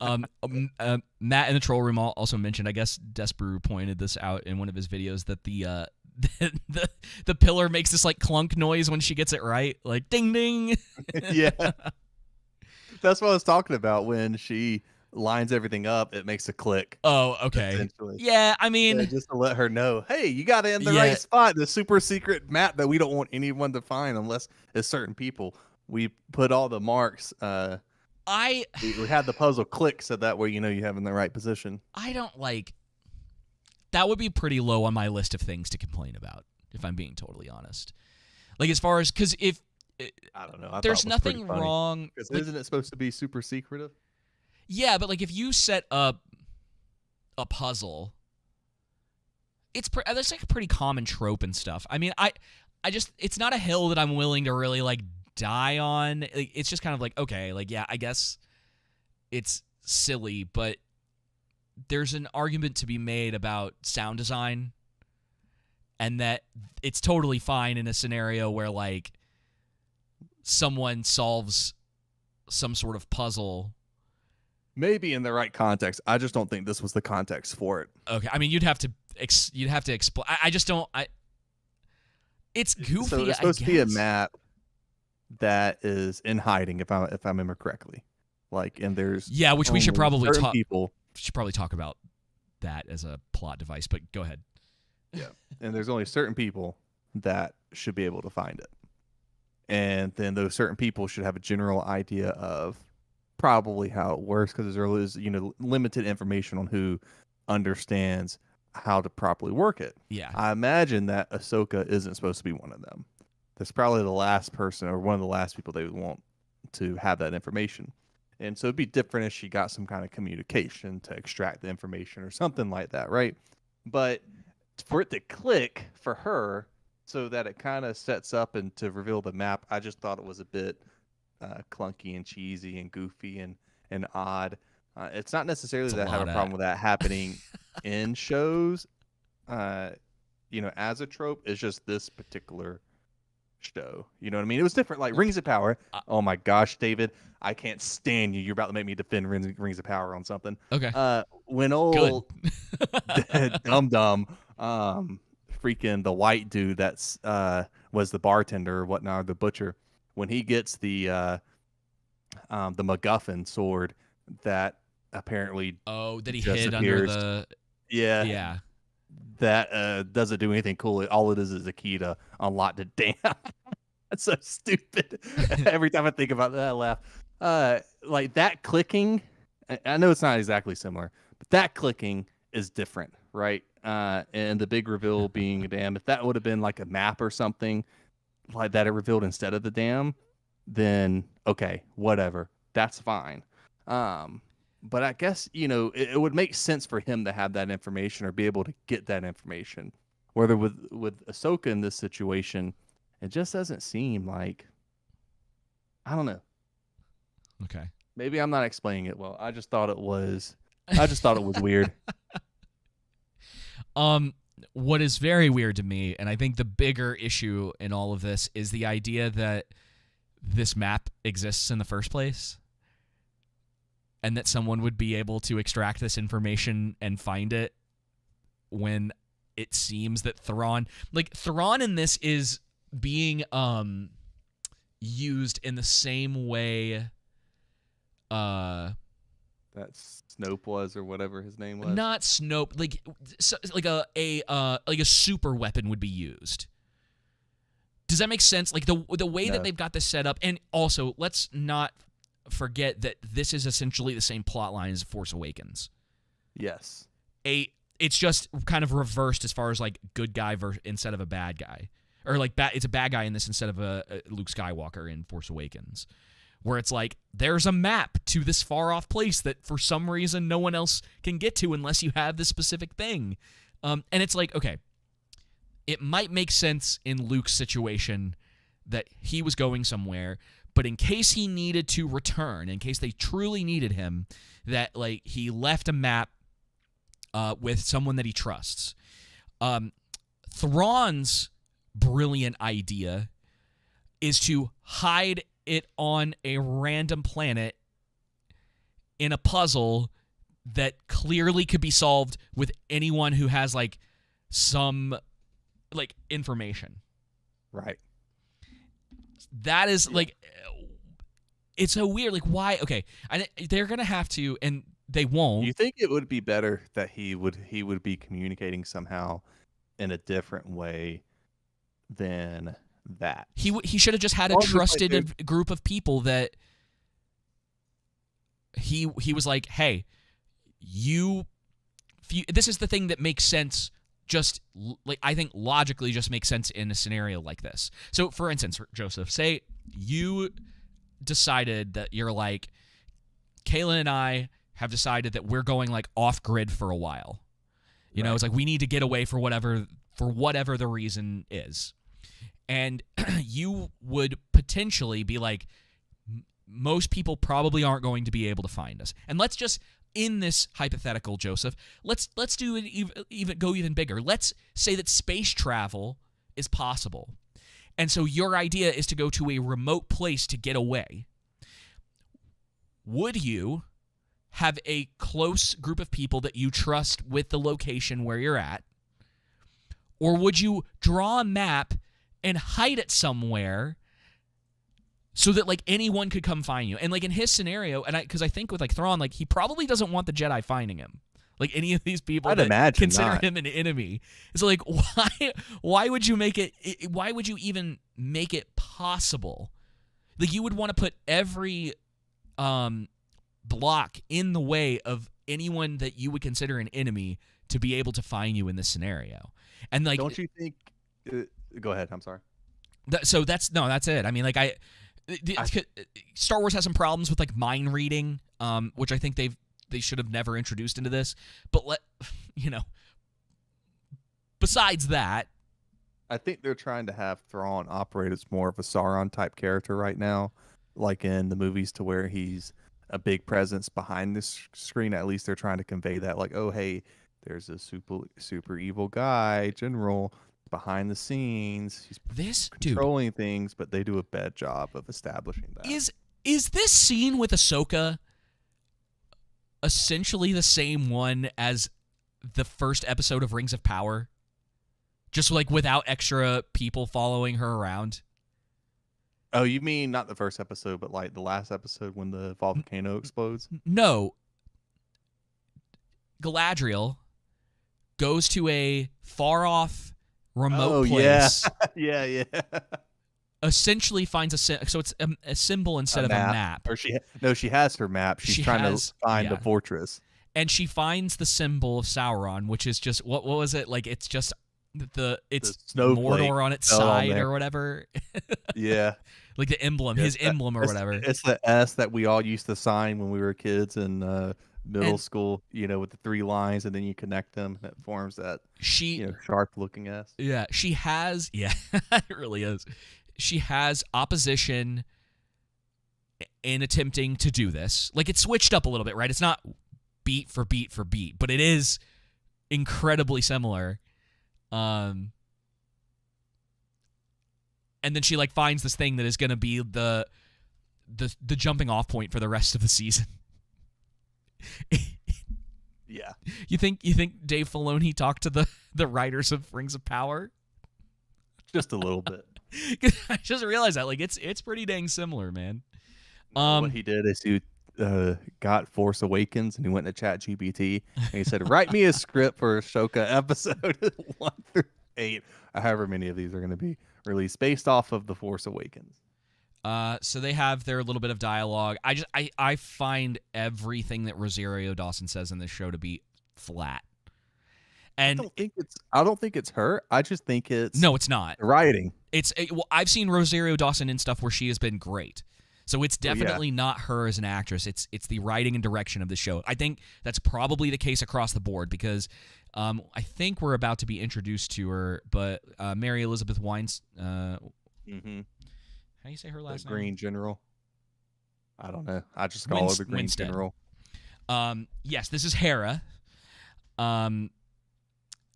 Matt in the troll room also mentioned, I guess Desperu pointed this out in one of his videos, that the pillar makes this like clunk noise when she gets it right, like ding ding. Yeah, that's what I was talking about. When she lines everything up, it makes a click. Oh, okay. Essentially. Yeah, I mean, just to let her know, hey, you got it in the right spot. The super secret map that we don't want anyone to find unless it's certain people. We put all the marks. We had the puzzle click so that way you have in the right position. I don't like. That would be pretty low on my list of things to complain about, if I'm being totally honest. Like, as far as, because if I don't know, there's nothing wrong. Because isn't it supposed to be super secretive? Yeah, but like if you set up a puzzle, that's like a pretty common trope and stuff. I mean, I just, it's not a hill that I'm willing to really like die on. Like, it's just kind of like, okay, like, yeah, I guess it's silly, but there's an argument to be made about sound design, and that it's totally fine in a scenario where like someone solves some sort of puzzle. Maybe in the right context. I just don't think this was the context for it. Okay, I mean, you'd have to explain. I just don't. It's goofy. So it's supposed to be a map that is in hiding, if I remember correctly. Like, and there's which we should probably talk. People should probably talk about that as a plot device. But go ahead. Yeah, and there's only certain people that should be able to find it, and then those certain people should have a general idea of probably how it works, because there is limited information on who understands how to properly work it. Yeah, I imagine that Ahsoka isn't supposed to be one of them. That's probably the last person or one of the last people they would want to have that information. And so it'd be different if she got some kind of communication to extract the information or something like that, right? But for it to click for her so that it kind of sets up and to reveal the map, I just thought it was a bit clunky and cheesy and goofy and odd. It's not necessarily that I have a problem with that happening in shows, as a trope. It's just this particular show. You know what I mean? It was different. Like Rings of Power. Oh my gosh, David, I can't stand you. You're about to make me defend Rings of Power on something. Okay. When old Dum freaking the white dude that's was the bartender or whatnot, the butcher, when he gets the MacGuffin sword that apparently that he hid under Yeah, Yeah. that doesn't do anything cool. All it is a key to unlock the dam. That's so stupid. Every time I think about that, I laugh. Like that clicking, I know it's not exactly similar, but that clicking is different, right? And the big reveal being a dam. If that would have been like a map or something like that, it revealed instead of the dam, then okay, whatever, that's fine. But I guess it would make sense for him to have that information or be able to get that information. Whether with Ahsoka in this situation, it just doesn't seem like, I don't know. Okay. Maybe I'm not explaining it well. I just thought it was weird. What is very weird to me, and I think the bigger issue in all of this, is the idea that this map exists in the first place, and that someone would be able to extract this information and find it when it seems that Thrawn in this is being used in the same way That Snope was, or whatever his name was. not Snope, like a super weapon would be used. Does that make sense? Like the way that No. they've got this set up, and also let's not forget that this is essentially the same plot line as Force Awakens. Yes. It's just kind of reversed as far as like good guy instead of a bad guy, or like it's a bad guy in this instead of a Luke Skywalker in Force Awakens, where it's like there's a map to this far off place that for some reason no one else can get to unless you have this specific thing, and it's like, okay, it might make sense in Luke's situation that he was going somewhere, but in case he needed to return, in case they truly needed him, that like he left a map with someone that he trusts. Thrawn's brilliant idea is to hide it on a random planet in a puzzle that clearly could be solved with anyone who has like some like information. Right. That is like, it's so weird. Like, why? Okay, they're gonna have to, and they won't. You think it would be better that he would be communicating somehow in a different way than that? He should have just had a Well, just like trusted group of people that he was like, hey, this is the thing that makes sense. Just like, I think logically just makes sense in a scenario like this. So, for instance, Joseph, say you decided that you're like, Kayla and I have decided that we're going like off grid for a while. You know, it's like we need to get away for whatever the reason is. And you would potentially be like, most people probably aren't going to be able to find us. And let's just, in this hypothetical, Joseph, let's do it even bigger. Let's say that space travel is possible. And so your idea is to go to a remote place to get away. Would you have a close group of people that you trust with the location where you're at? Or would you draw a map and hide it somewhere so that like anyone could come find you? And like in his scenario, and because I think with like Thrawn, like he probably doesn't want the Jedi finding him. Like any of these people I'd that imagine consider not. him an enemy. It's like, why would you make it? Why would you even make it possible? Like you would want to put every block in the way of anyone that you would consider an enemy to be able to find you in this scenario. And like, Don't you think? Go ahead. I'm sorry. So that's it. I mean, like Star Wars has some problems with like mind reading, which I think they should have never introduced into this. But besides that, I think they're trying to have Thrawn operate as more of a Sauron type character right now, like in the movies, to where he's a big presence behind the screen. At least they're trying to convey that, like, oh hey, there's a super evil guy general behind the scenes. He's controlling things, but they do a bad job of establishing that. Is this scene with Ahsoka essentially the same one as the first episode of Rings of Power? Just like without extra people following her around? Oh, you mean not the first episode, but like the last episode when the volcano explodes? No. Galadriel goes to a far-off, remote Oh place. yeah, yeah. Essentially finds so it's a symbol instead of a map. Or she has her map. She's trying to find the fortress. And she finds the symbol of Sauron, which is just what was it? Like it's just it's Mordor on its side or whatever. Yeah. Like the emblem, his emblem or whatever. It's the S that we all used to sign when we were kids in middle school, with the 3 lines, and then you connect them, and it forms that sharp-looking S. Yeah, she has. Yeah, it really is. She has opposition in attempting to do this. Like it's switched up a little bit, right? It's not beat for beat for beat, but it is incredibly similar. And then she like finds this thing that is going to be the jumping off point for the rest of the season. Yeah. You think Dave Filoni talked to the writers of Rings of Power? Just a little bit. I just realized that like it's pretty dang similar, man. What he did is he got Force Awakens and he went to ChatGPT and he said, "Write me a script for Ahsoka episode 1 through 8, however many of these are going to be released based off of the Force Awakens." So they have their little bit of dialogue. I find everything that Rosario Dawson says in this show to be flat. And I don't think it's her. I just think it's no, it's not writing. Well, I've seen Rosario Dawson in stuff where she has been great. So it's definitely not her as an actress. It's the writing and direction of the show. I think that's probably the case across the board because I think we're about to be introduced to her, but Mary Elizabeth Weinstein. Mm-hmm. How do you say her last name? Green General. I don't know. I just call her the Green General. Yes, this is Hera.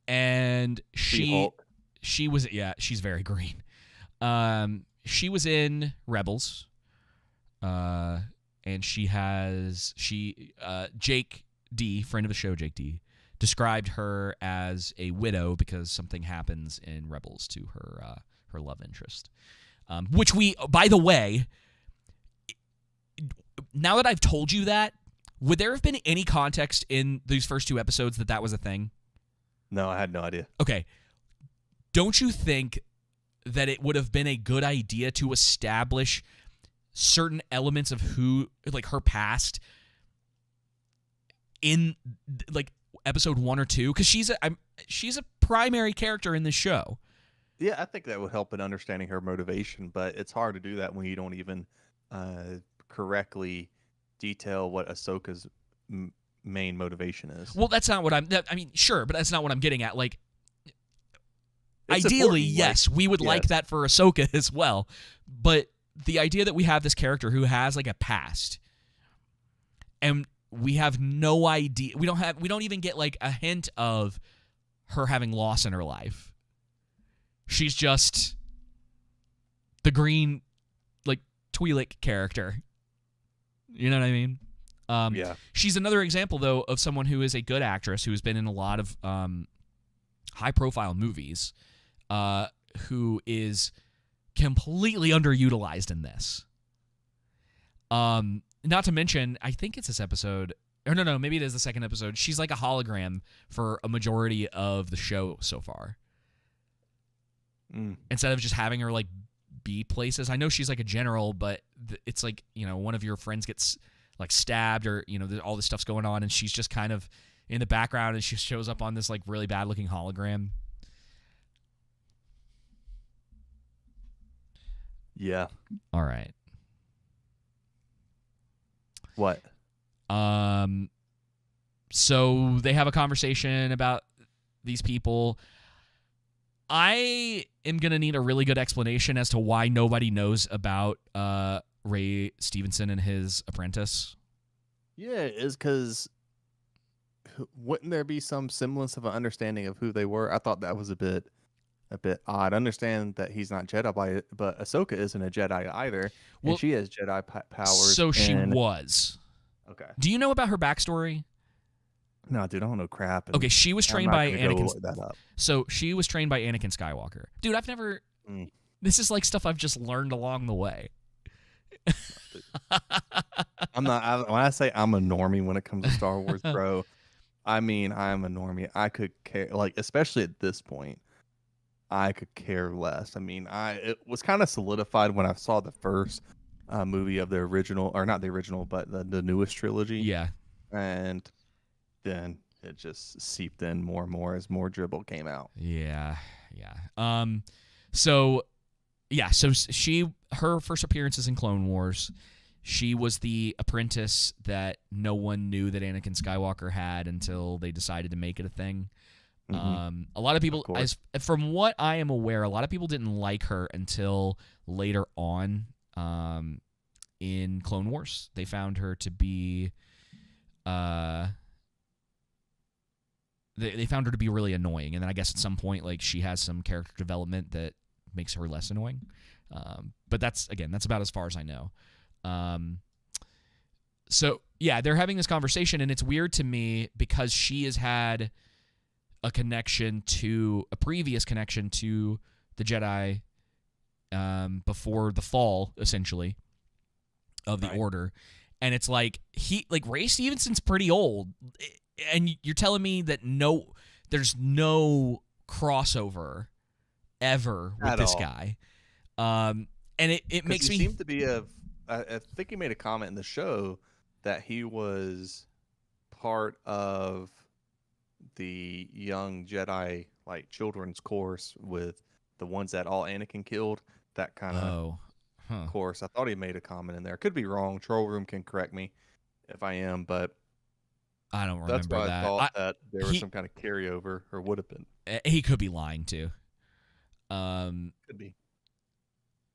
And she was she's very green. She was in Rebels. And Jake D, friend of the show, Jake D, described her as a widow because something happens in Rebels to her love interest. Which by the way, now that I've told you that, would there have been any context in these first 2 episodes that was a thing? No, I had no idea. Okay. Don't you think that it would have been a good idea to establish certain elements of her past in like episode 1 or 2? Because she's a primary character in this show. Yeah, I think that would help in understanding her motivation, but it's hard to do that when you don't even correctly detail what Ahsoka's main motivation is. Well, that's not what sure, but that's not what I'm getting at. Like, it's ideally, yes, we would like that for Ahsoka as well, but the idea that we have this character who has like a past, and we have no idea, we don't even get like a hint of her having loss in her life. She's just the green, like, Twi'lek character. You know what I mean? Yeah. She's another example, though, of someone who is a good actress who has been in a lot of high-profile movies, who is completely underutilized in this. Not to mention, I think it's this episode, or no, maybe it is the second episode. She's like a hologram for a majority of the show so far. Instead of just having her like be places. I know she's like a general, but it's like, one of your friends gets like stabbed or, all this stuff's going on and she's just kind of in the background and she shows up on this like really bad looking hologram. Yeah. All right. What? So they have a conversation about these people. I am going to need a really good explanation as to why nobody knows about Ray Stevenson and his apprentice. Yeah, it's because wouldn't there be some semblance of an understanding of who they were? I thought that was a bit odd. I understand that he's not Jedi, but Ahsoka isn't a Jedi either, and she has Jedi powers. So she was. Okay. Do you know about her backstory? No, dude, I don't know crap. Okay, she was trained by Anakin. Look that up. So she was trained by Anakin Skywalker. Dude, I've never... This is like stuff I've just learned along the way. I'm not... when I say I'm a normie when it comes to Star Wars, bro, I mean, I'm a normie. I could care, like, especially at this point, I could care less. I mean, it was kind of solidified when I saw the first movie of the original, or not the original, but the newest trilogy, Yeah. and then it just seeped in more and more as more dribble came out. Yeah. Yeah. So yeah, so her first appearance is in Clone Wars. She was the apprentice that no one knew that Anakin Skywalker had until they decided to make it a thing. A lot of people, course. from what I am aware, a lot of people didn't like her until later on in Clone Wars. They found her to be, they found her to be really annoying, and then I guess at some point, like, she has some character development that makes her less annoying. But that's about as far as I know. So yeah, they're having this conversation, and it's weird to me because she has had a previous connection to the Jedi before the fall, essentially, of the Order. And it's like Ray Stevenson's pretty old, and you're telling me that there's no crossover ever with this guy. And it makes me seem to be I think he made a comment in the show that he was part of the young Jedi, like, children's course with the ones that all Anakin killed. That kind of course. I thought he made a comment in there. Could be wrong. Troll Room can correct me if I am, but I don't remember that's why that. I thought that there was some kind of carryover, or would have been. He could be lying too. Could be.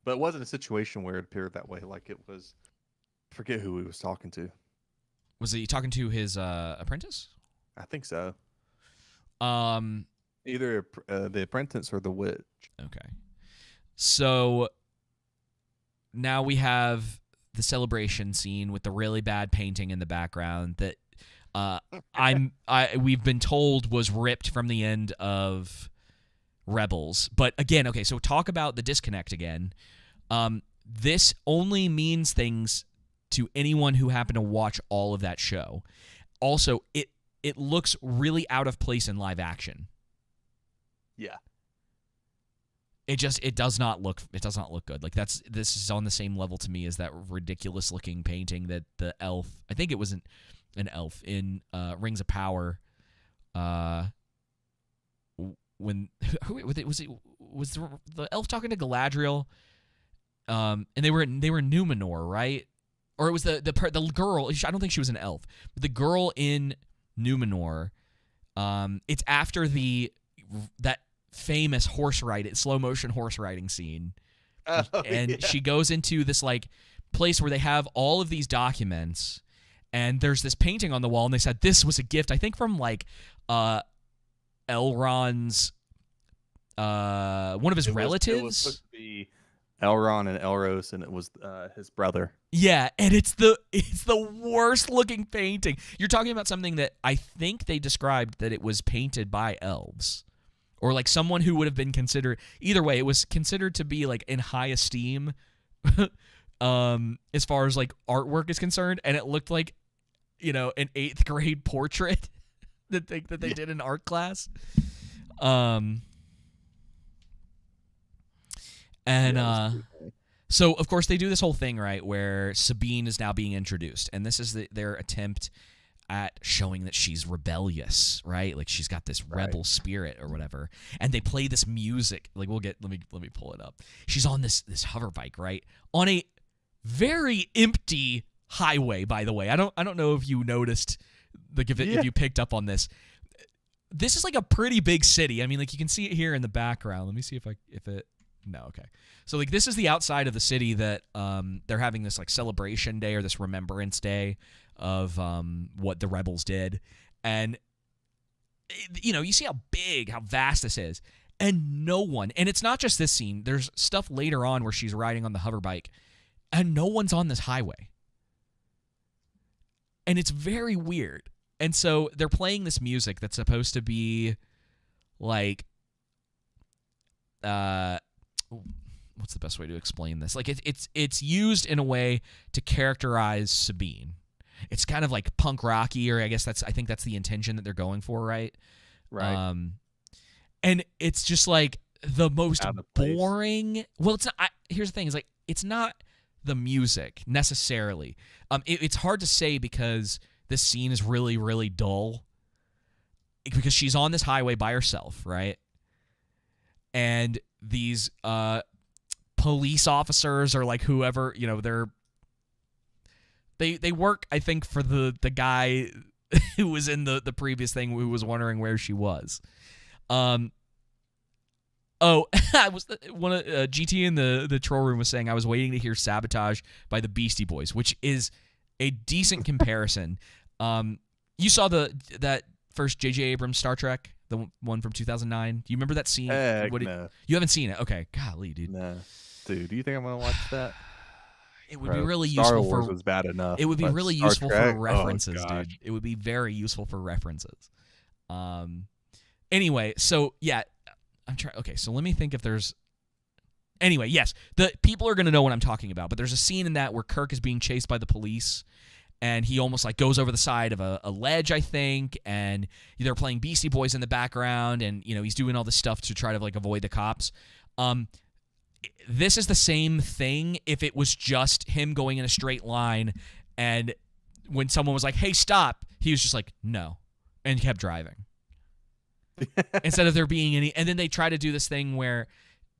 But it wasn't a situation where it appeared that way. Like, it was, I forget who he was talking to. Was he talking to his apprentice? I think so. Either the apprentice or the witch. Okay. So now we have the celebration scene with the really bad painting in the background that we've been told was ripped from the end of Rebels. But again, okay, so talk about the disconnect again. This only means things to anyone who happened to watch all of that show. Also, it looks really out of place in live action. Yeah. It does not look good. Like, this is on the same level to me as that ridiculous looking painting that the elf, I think it was an elf in Rings of Power, when was the elf talking to Galadriel, and they were Numenor, right? Or it was the girl. I don't think she was an elf, but the girl in Numenor. It's after that famous slow motion horse riding scene, and she goes into this, like, place where they have all of these documents, and there's this painting on the wall, and they said this was a gift, I think, from, like, Elrond's one of his relatives. It was supposed to be Elrond and Elros, and it was his brother. Yeah, and it's the worst looking painting. You're talking about something that I think they described that it was painted by elves, or like someone who would have been considered. Either way, it was considered to be, like, in high esteem, as far as, like, artwork is concerned, and it looked like, an 8th grade portrait that they did in art class. So, of course, they do this whole thing, right, where Sabine is now being introduced, and this is their attempt at showing that she's rebellious, right? Like, she's got this rebel spirit or whatever, and they play this music. Like, let me pull it up. She's on this hover bike, right, on a very empty highway. By the way, I don't know if you noticed, like, if you picked up on this. This is like a pretty big city. I mean, like, you can see it here in the background. Let me see if it. No, okay. So, like, this is the outside of the city that they're having this, like, celebration day or this remembrance day of what the rebels did. And, you see how vast this is. And no one, and it's not just this scene. There's stuff later on where she's riding on the hover bike, and no one's on this highway. And it's very weird. And so they're playing this music that's supposed to be, like, what's the best way to explain this? Like, it's used in a way to characterize Sabine. It's kind of like punk rocky, or I think that's the intention that they're going for, right? Right. And it's just like the most Out of place. boring. Well, it's not. Here's the thing: is like it's not the music necessarily. It's hard to say because this scene is really, really dull. Because she's on this highway by herself, right? And these police officers or like whoever, you know, they work, I think, for the guy who was in the previous thing who was wondering where she was. I was one of GT in the troll room was saying I was waiting to hear "Sabotage" by the Beastie Boys, which is a decent comparison. You saw that first J.J. Abrams Star Trek, the one from 2009. Do you remember that scene? No. You haven't seen it? Okay, golly, dude. No, dude. Do you think I'm gonna watch that? It would be really Star useful Wars for. was bad enough. It would be but really Star useful Trek? for references, Oh, gosh. dude. It would be very useful for references. Anyway, so yeah, I'm trying. Okay, so let me think if there's. Anyway, yes, the people are gonna know what I'm talking about. But there's a scene in that where Kirk is being chased by the police, and he almost like goes over the side of a ledge, I think, and they're playing Beastie Boys in the background, and you know he's doing all this stuff to try to like avoid the cops. This is the same thing if it was just him going in a straight line, and when someone was like, "Hey, stop," he was just like, "No," and kept driving. Instead of there being any, and then they try to do this thing where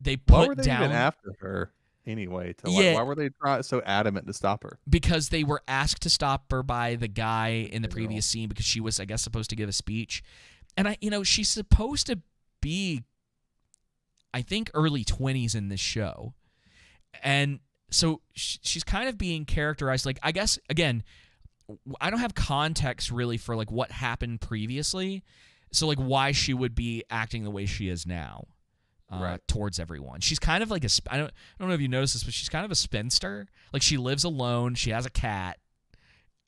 they put Why were they down even after her anyway? Why were they so adamant to stop her? because they were asked to stop her by the guy in the previous scene because she was, I guess, supposed to give a speech, and she's supposed to be, I think, early 20s in this show, and so she's kind of being characterized like, I guess, again, I don't have context really for like what happened previously. So, like, why she would be acting the way she is now towards everyone. She's kind of like I don't know if you noticed this, but she's kind of a spinster. Like, she lives alone. She has a cat.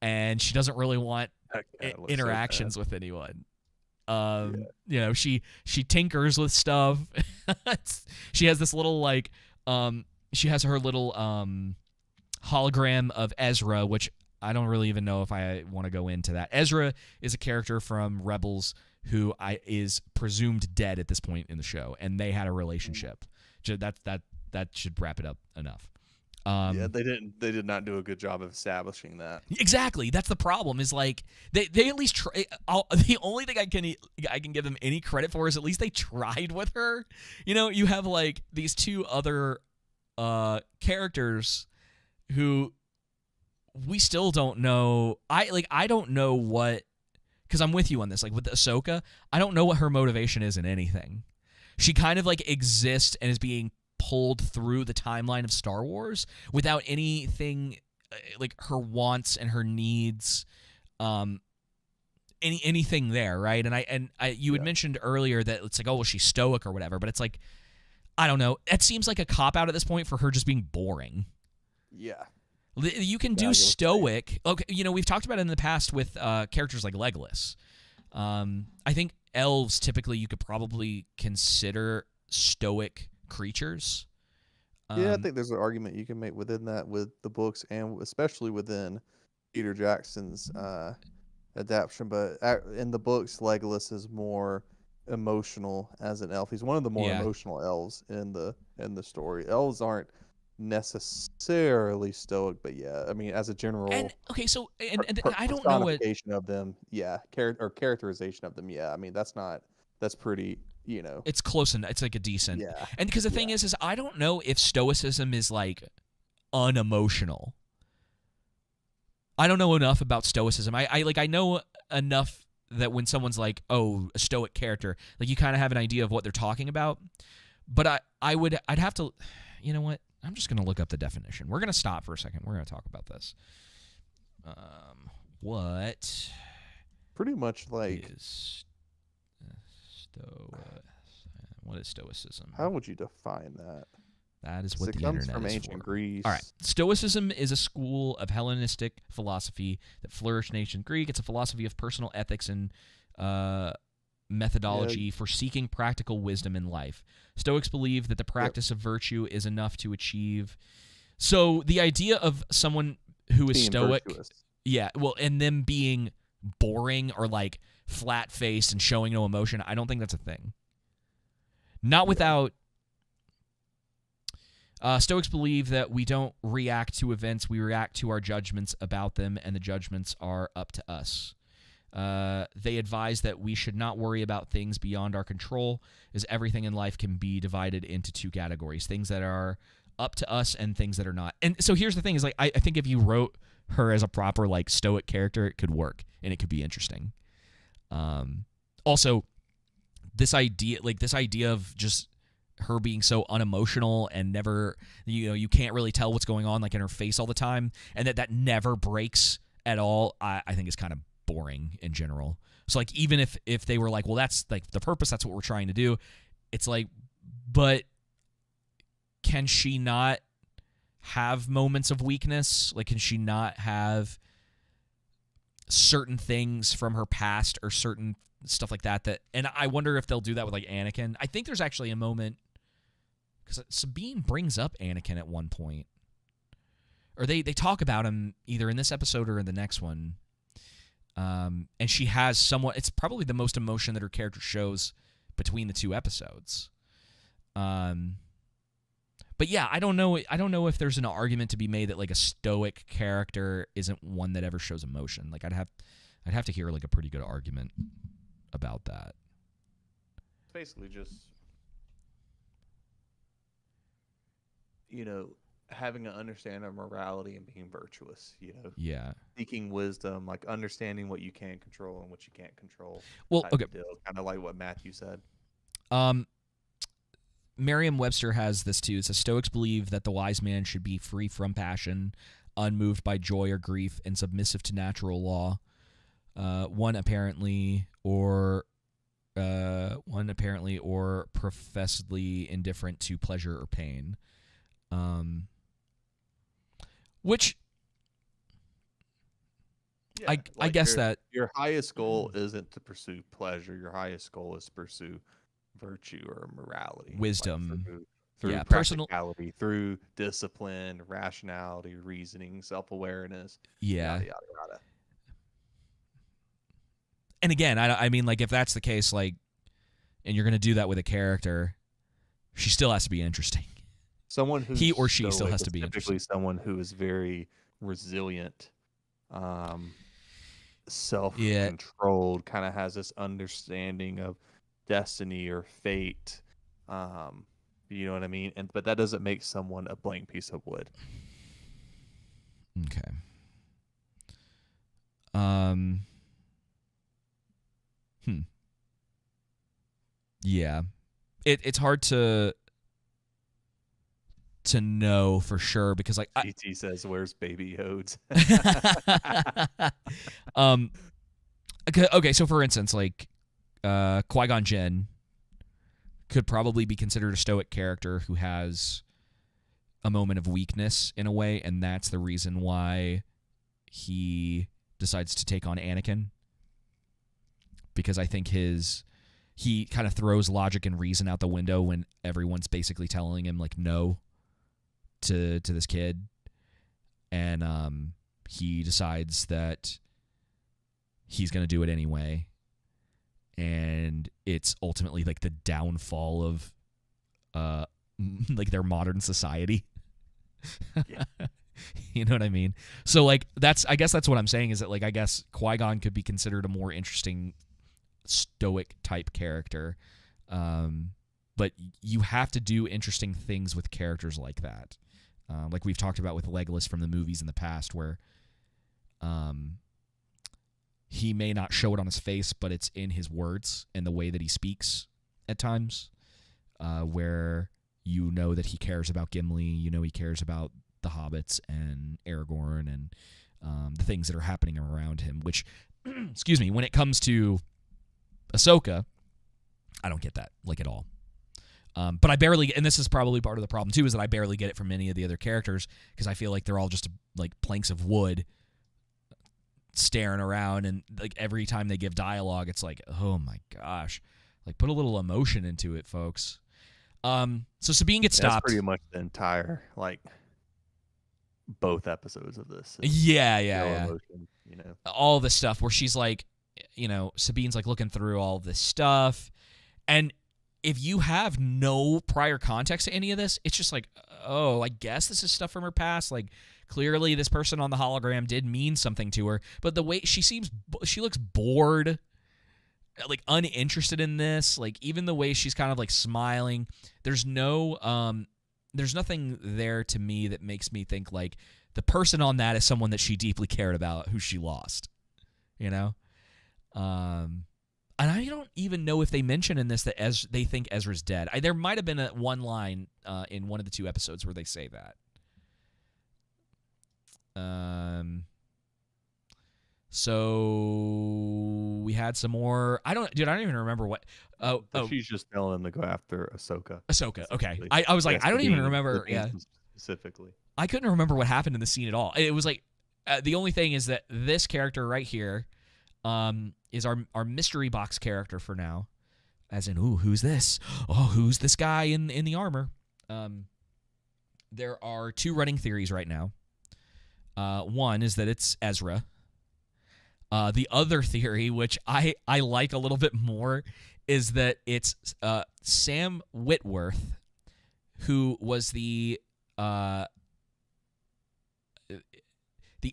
And she doesn't really want interactions with anyone. She tinkers with stuff. She has this little, like, she has her little hologram of Ezra, which I don't really even know if I want to go into that. Ezra is a character from Rebels who is presumed dead at this point in the show, and they had a relationship. That should wrap it up enough. They did not do a good job of establishing that. Exactly, that's the problem. Is like they at least try. The only thing I can give them any credit for is at least they tried with her. You have like these two other characters who we still don't know. I don't know what. Because I'm with you on this. Like with Ahsoka, I don't know what her motivation is in anything. She kind of like exists and is being pulled through the timeline of Star Wars without anything like her wants and her needs, anything there, right? And you had mentioned earlier that it's like, oh, well, she's stoic or whatever, but it's like, I don't know. It seems like a cop out at this point for her just being boring. Yeah. You can do stoic. Okay, we've talked about it in the past with characters like Legolas. I think elves typically you could probably consider stoic creatures. I think there's an argument you can make within that with the books and especially within Peter Jackson's adaptation. But in the books, Legolas is more emotional as an elf. He's one of the more emotional elves in the story. Elves aren't necessarily stoic, but I mean, as a general I don't know what of them, characterization of them, I mean, that's pretty, it's close and it's like a decent, and because the thing is I don't know if stoicism is like unemotional. I don't know enough about stoicism. I know enough that when someone's like, oh, a stoic character, like you kind of have an idea of what they're talking about, but I'd have to, you know what? I'm just going to look up the definition. We're going to stop for a second. We're going to talk about this. What? Pretty much like is what is stoicism? How would you define that? That is what it the comes internet from is ancient for. Greece. All right. Stoicism is a school of Hellenistic philosophy that flourished in ancient Greek. It's a philosophy of personal ethics and methodology for seeking practical wisdom in life. Stoics believe that the practice of virtue is enough to achieve. So the idea of someone who is stoic, Yeah, well, and them being boring or like flat faced and showing no emotion, I don't think that's a thing. Not without. Stoics believe that we don't react to events, we react to our judgments about them, and the judgments are up to us. They advise that we should not worry about things beyond our control, as everything in life can be divided into two categories: things that are up to us and things that are not. And so here's the thing: is like I think if you wrote her as a proper like stoic character, it could work and it could be interesting. Also, this idea of just her being so unemotional and never, you can't really tell what's going on like in her face all the time, and that never breaks at all, I think is kind of boring in general. So like even if they were like, well, that's like the purpose, that's what we're trying to do, it's like, but can she not have moments of weakness? Like, can she not have certain things from her past or certain stuff like that? And I wonder if they'll do that with like Anakin. I think there's actually a moment, because Sabine brings up Anakin at one point, or they talk about him either in this episode or in the next one. And she has somewhat, it's probably the most emotion that her character shows between the two episodes. But yeah, I don't know if there's an argument to be made that like a stoic character isn't one that ever shows emotion. Like I'd have to hear like a pretty good argument about that. It's basically just, having an understanding of morality and being virtuous, Yeah. seeking wisdom, like understanding what you can control and what you can't control. Well, okay. Kind of like what Matthew said. Merriam-Webster has this too. It says Stoics believe that the wise man should be free from passion, unmoved by joy or grief, and submissive to natural law. One apparently or professedly indifferent to pleasure or pain. Which Yeah, I guess that your highest goal isn't to pursue pleasure. Your highest goal is to pursue virtue or morality, wisdom, like through practicality, through discipline, rationality, reasoning, self-awareness. Yeah. Yada, yada, yada. And again, I mean, like if that's the case, like, and you're gonna do that with a character, she still has to be interesting. Someone who he or she still has to be typically interesting. Someone who is very resilient, self-controlled, kind of has this understanding of destiny or fate. You know what I mean? But that doesn't make someone a blank piece of wood. Okay. Yeah. It's hard to know for sure because like GT says, "Where's Baby Yodes?" Okay, so for instance, like Qui-Gon Jinn could probably be considered a stoic character who has a moment of weakness in a way, and that's the reason why he decides to take on Anakin. Because I think he kind of throws logic and reason out the window when everyone's basically telling him like no to this kid, and he decides that he's going to do it anyway, and it's ultimately like the downfall of like their modern society. Yeah. You know what I mean? So like I guess that's what I'm saying is that like I guess Qui-Gon could be considered a more interesting stoic type character, but you have to do interesting things with characters like that, like we've talked about with Legolas from the movies in the past, where he may not show it on his face, but it's in his words and the way that he speaks at times, where you know that he cares about Gimli, you know he cares about the hobbits and Aragorn and the things that are happening around him, which excuse me, when it comes to Ahsoka, I don't get that like at all. But I barely, and this is probably part of the problem too, is that I barely get it from any of the other characters because I feel like they're all just like planks of wood staring around, and like every time they give dialogue, it's like, oh my gosh, like put a little emotion into it, folks. So Sabine gets stopped. That's pretty much the entire like both episodes of this. Yeah. Emotion. all this stuff where she's like, Sabine's like looking through all this stuff. And if you have no prior context to any of this, it's just like, oh, I guess this is stuff from her past. Like, clearly this person on the hologram did mean something to her. But the way she looks bored, like uninterested in this. Like, even the way she's kind of like smiling, there's nothing there to me that makes me think like the person on that is someone that she deeply cared about, who she lost, And I don't even know if they mention in this that they think Ezra's dead. There might have been one line in one of the 2 episodes where they say that. So we had some more. I don't even remember what. She's just telling him to go after Ahsoka. Ahsoka. Okay. I was like, I don't even remember. Yeah. Specifically, I couldn't remember what happened in the scene at all. It was like the only thing is that this character right here. Is our mystery box character for now, as in, who's this? Oh, who's this guy in the armor? There are 2 running theories right now. One is that it's Ezra. The other theory, which I like a little bit more, is that it's Sam Witwerth, who was the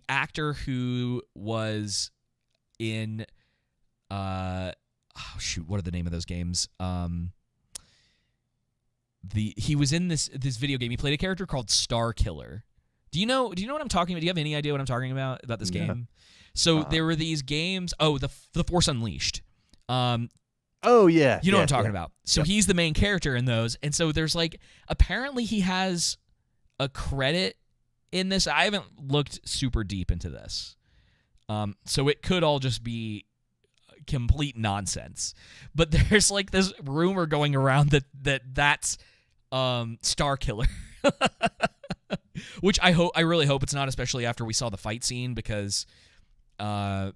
actor who was in what are the name of those games? He was in this video game. He played a character called Star Killer. Do you know what I'm talking about? Do you have any idea what I'm talking about this game? So there were these games. Oh, the Force Unleashed. Oh yeah. You know what I'm talking about. So he's the main character in those. And so there's like, apparently he has a credit in this. I haven't looked super deep into this. So it could all just be complete nonsense. But there's like this rumor going around that's Star Killer. Which I really hope it's not, especially after we saw the fight scene, because one,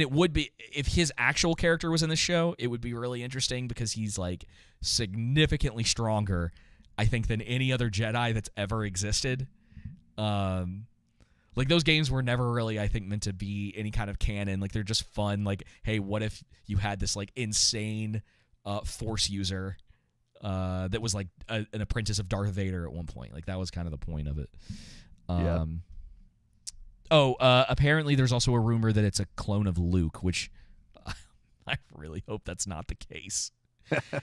it would be, if his actual character was in the show, it would be really interesting because he's like significantly stronger, I think, than any other Jedi that's ever existed. Like, those games were never really, I think, meant to be any kind of canon. Like, they're just fun. Like, hey, what if you had this like insane Force user that was like an apprentice of Darth Vader at one point? Like, that was kind of the point of it. Apparently there's also a rumor that it's a clone of Luke, which I really hope that's not the case.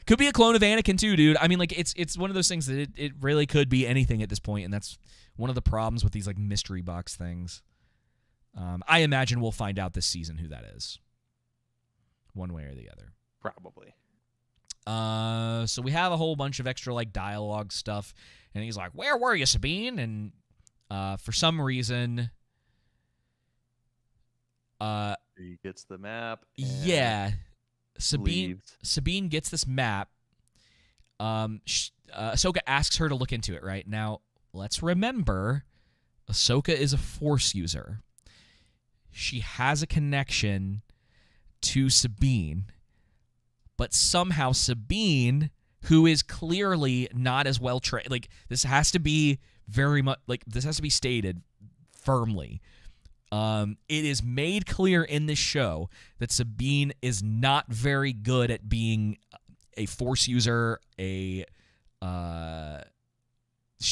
Could be a clone of Anakin too, dude. I mean, like, it's one of those things that it really could be anything at this point, and that's one of the problems with these like mystery box things. I imagine we'll find out this season who that is, one way or the other. Probably. So we have a whole bunch of extra like dialogue stuff, and he's like, "Where were you, Sabine?" And for some reason, he gets the map. Yeah, Sabine leaves. gets this map. Ahsoka asks her to look into it. Right now, let's remember, Ahsoka is a Force user. She has a connection to Sabine, but somehow Sabine, who is clearly not as well trained, like, this has to be very much, like, this has to be stated firmly. It is made clear in this show that Sabine is not very good at being a Force user, she's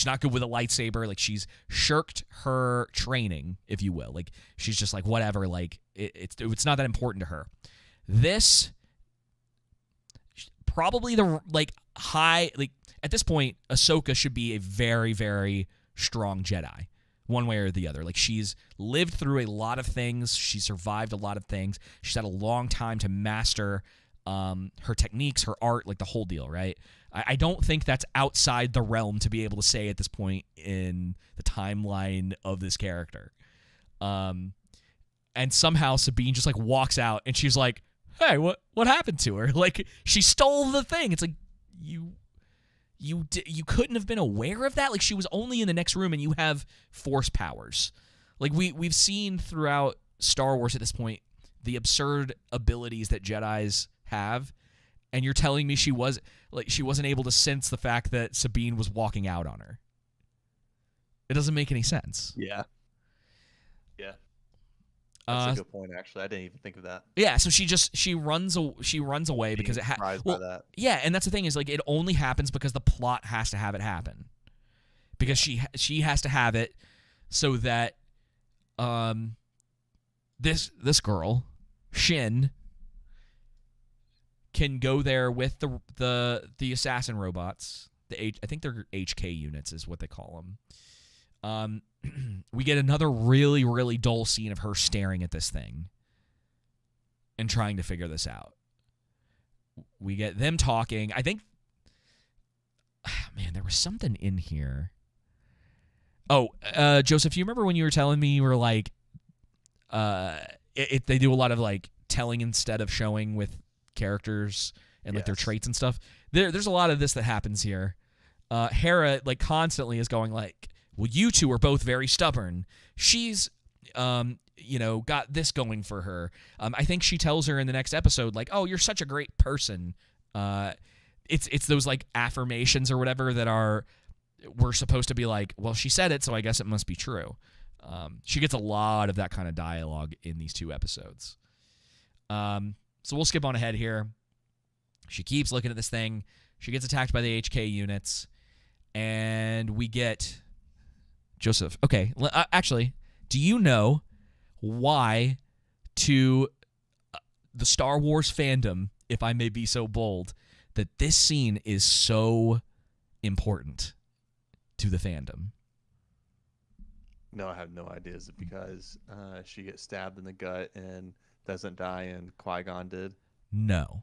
not good with a lightsaber. Like, she's shirked her training, if you will. Like, she's just like, whatever, like, it's not that important to her. This, probably the, like, high, like, at this point, Ahsoka should be a very, very strong Jedi, one way or the other. Like, she's lived through a lot of things. She survived a lot of things. She's had a long time to master her techniques, her art, like the whole deal, right? I don't think that's outside the realm to be able to say at this point in the timeline of this character. And somehow Sabine just like walks out and she's like, "Hey, what happened to her?" Like, she stole the thing. It's like, you couldn't have been aware of that? Like, she was only in the next room and you have Force powers. Like, we've seen throughout Star Wars at this point the absurd abilities that Jedis have, and you're telling me she wasn't able to sense the fact that Sabine was walking out on her. It doesn't make any sense. Yeah. That's a good point, actually. I didn't even think of that. Yeah, so she runs away because it surprised by that. Yeah, and that's the thing is like it only happens because the plot has to have it happen. Because she has to have it so that this girl, Shin, can go there with the assassin robots. I think they're HK units is what they call them. We get another really, really dull scene of her staring at this thing and trying to figure this out. We get them talking. I think, man, there was something in here. Oh, Joseph, you remember when you were telling me you were like, they do a lot of like telling instead of showing with characters and like their traits and stuff. There's a lot of this that happens here. Hera like constantly is going like, well, you two are both very stubborn. She's, got this going for her. I think she tells her in the next episode, like, oh, you're such a great person. It's those, like, affirmations or whatever that we're supposed to be like, well, she said it, so I guess it must be true. She gets a lot of that kind of dialogue in these 2 episodes. So we'll skip on ahead here. She keeps looking at this thing. She gets attacked by the HK units. And we get... Joseph, okay, actually, do you know why to the Star Wars fandom, if I may be so bold, that this scene is so important to the fandom? No, I have no idea. Is it because she gets stabbed in the gut and doesn't die and Qui-Gon did? No.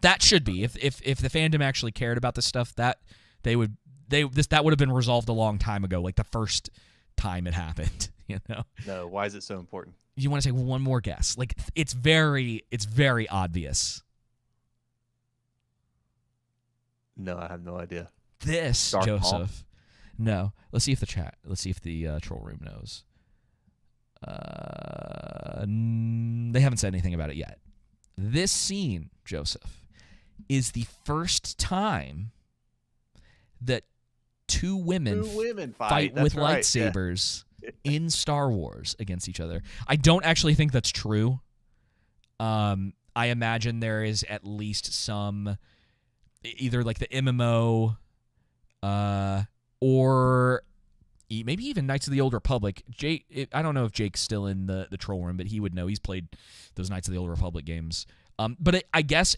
That should be. If the fandom actually cared about this stuff, that would have been resolved a long time ago, like the first time it happened, No, why is it so important? You want to take one more guess? Like it's very obvious. No, I have no idea. This, Darth Joseph. Maul? No. Let's see if the troll room knows. They haven't said anything about it yet. This scene, Joseph, is the first time that two women fight with lightsabers in Star Wars against each other. I don't actually think that's true. I imagine there is at least some, either like the MMO, or maybe even Knights of the Old Republic. I don't know if Jake's still in the troll room, but he would know. He's played those Knights of the Old Republic games. But I guess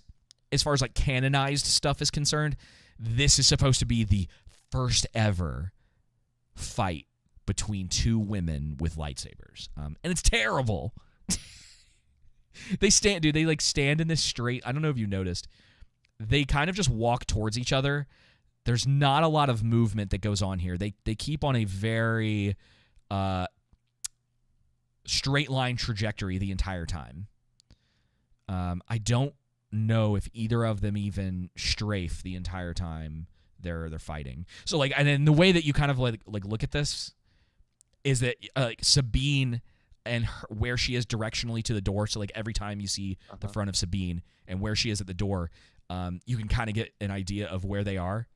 as far as like canonized stuff is concerned, this is supposed to be the first ever fight between two women with lightsabers. And it's terrible. They stand in this straight. I don't know if you noticed. They kind of just walk towards each other. There's not a lot of movement that goes on here. They keep on a very straight line trajectory the entire time. I don't know if either of them even strafe the entire time they're fighting. So like, and then the way that you kind of like look at this is that Sabine and where she is directionally to the door. So like every time you see the front of Sabine and where she is at the door, you can kind of get an idea of where they are.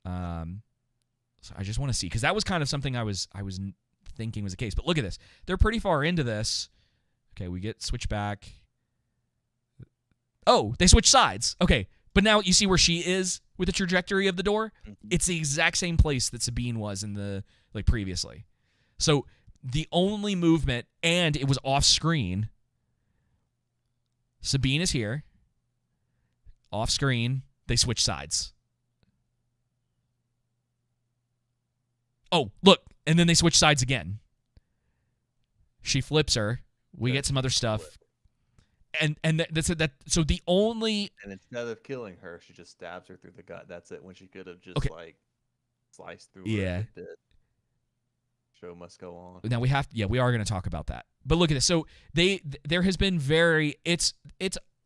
So I just want to see, because that was kind of something I was thinking was the case. But look at this; they're pretty far into this. Okay, we get switch back. Oh, they switch sides. Okay, but now you see where she is with the trajectory of the door. It's the exact same place that Sabine was in the previously. So the only movement, and it was off screen. Sabine is here. Off screen, they switch sides. Oh, look, and then they switch sides again. She flips her. We get some other stuff. And that's it. So the only... And instead of killing her, she just stabs her through the gut. That's it. When she could have just, sliced through her. Yeah. Show must go on. Now we are going to talk about that. But look at this. So there has been it's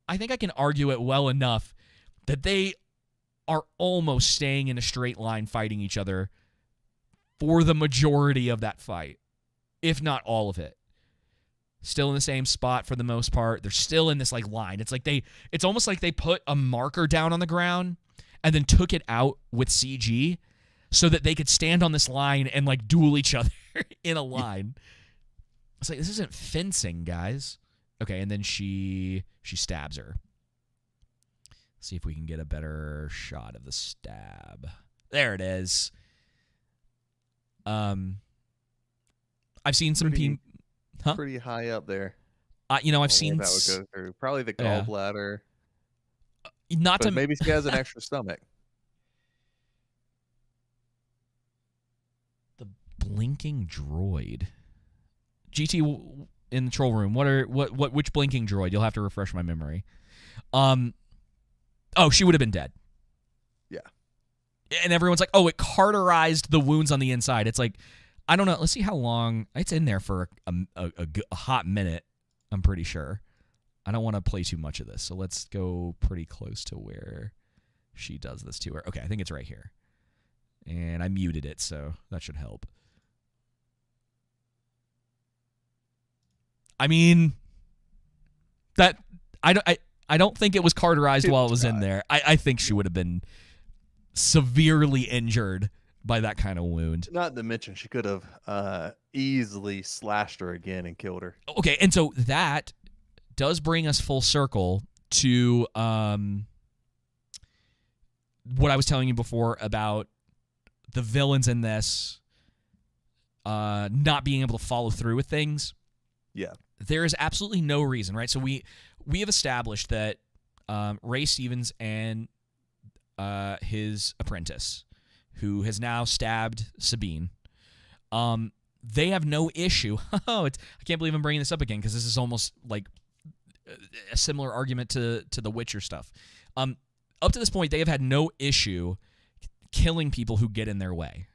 I think I can argue it well enough that they are almost staying in a straight line fighting each other for the majority of that fight, if not all of it. Still in the same spot for the most part. They're still in this line. It's almost like they put a marker down on the ground and then took it out with CG so that they could stand on this line and duel each other in a line. It's like, this isn't fencing, guys. Okay, and then she stabs her. Let's see if we can get a better shot of the stab. There it is. I've seen some people. Huh? Pretty high up there. I've seen that would go through probably the gallbladder. Not but to maybe she has an extra stomach. The blinking droid. GT in the troll room. Which blinking droid? You'll have to refresh my memory. Oh, she would have been dead. Yeah. And everyone's like, oh, it cauterized the wounds on the inside. It's like, I don't know. Let's see how long. It's in there for a hot minute, I'm pretty sure. I don't want to play too much of this, so let's go pretty close to where she does this to her. Okay, I think it's right here. And I muted it, so that should help. I mean, that I don't think it was cauterized while it was in there. I think she would have been severely injured by that kind of wound. Not to mention she could have easily slashed her again and killed her. Okay, and so that does bring us full circle to what I was telling you before about the villains in this not being able to follow through with things. Yeah. There is absolutely no reason, right? So we have established that Ray Stevens and his apprentice, who has now stabbed Sabine, they have no issue. I can't believe I'm bringing this up again because this is almost like a similar argument to the Witcher stuff. Up to this point, they have had no issue killing people who get in their way.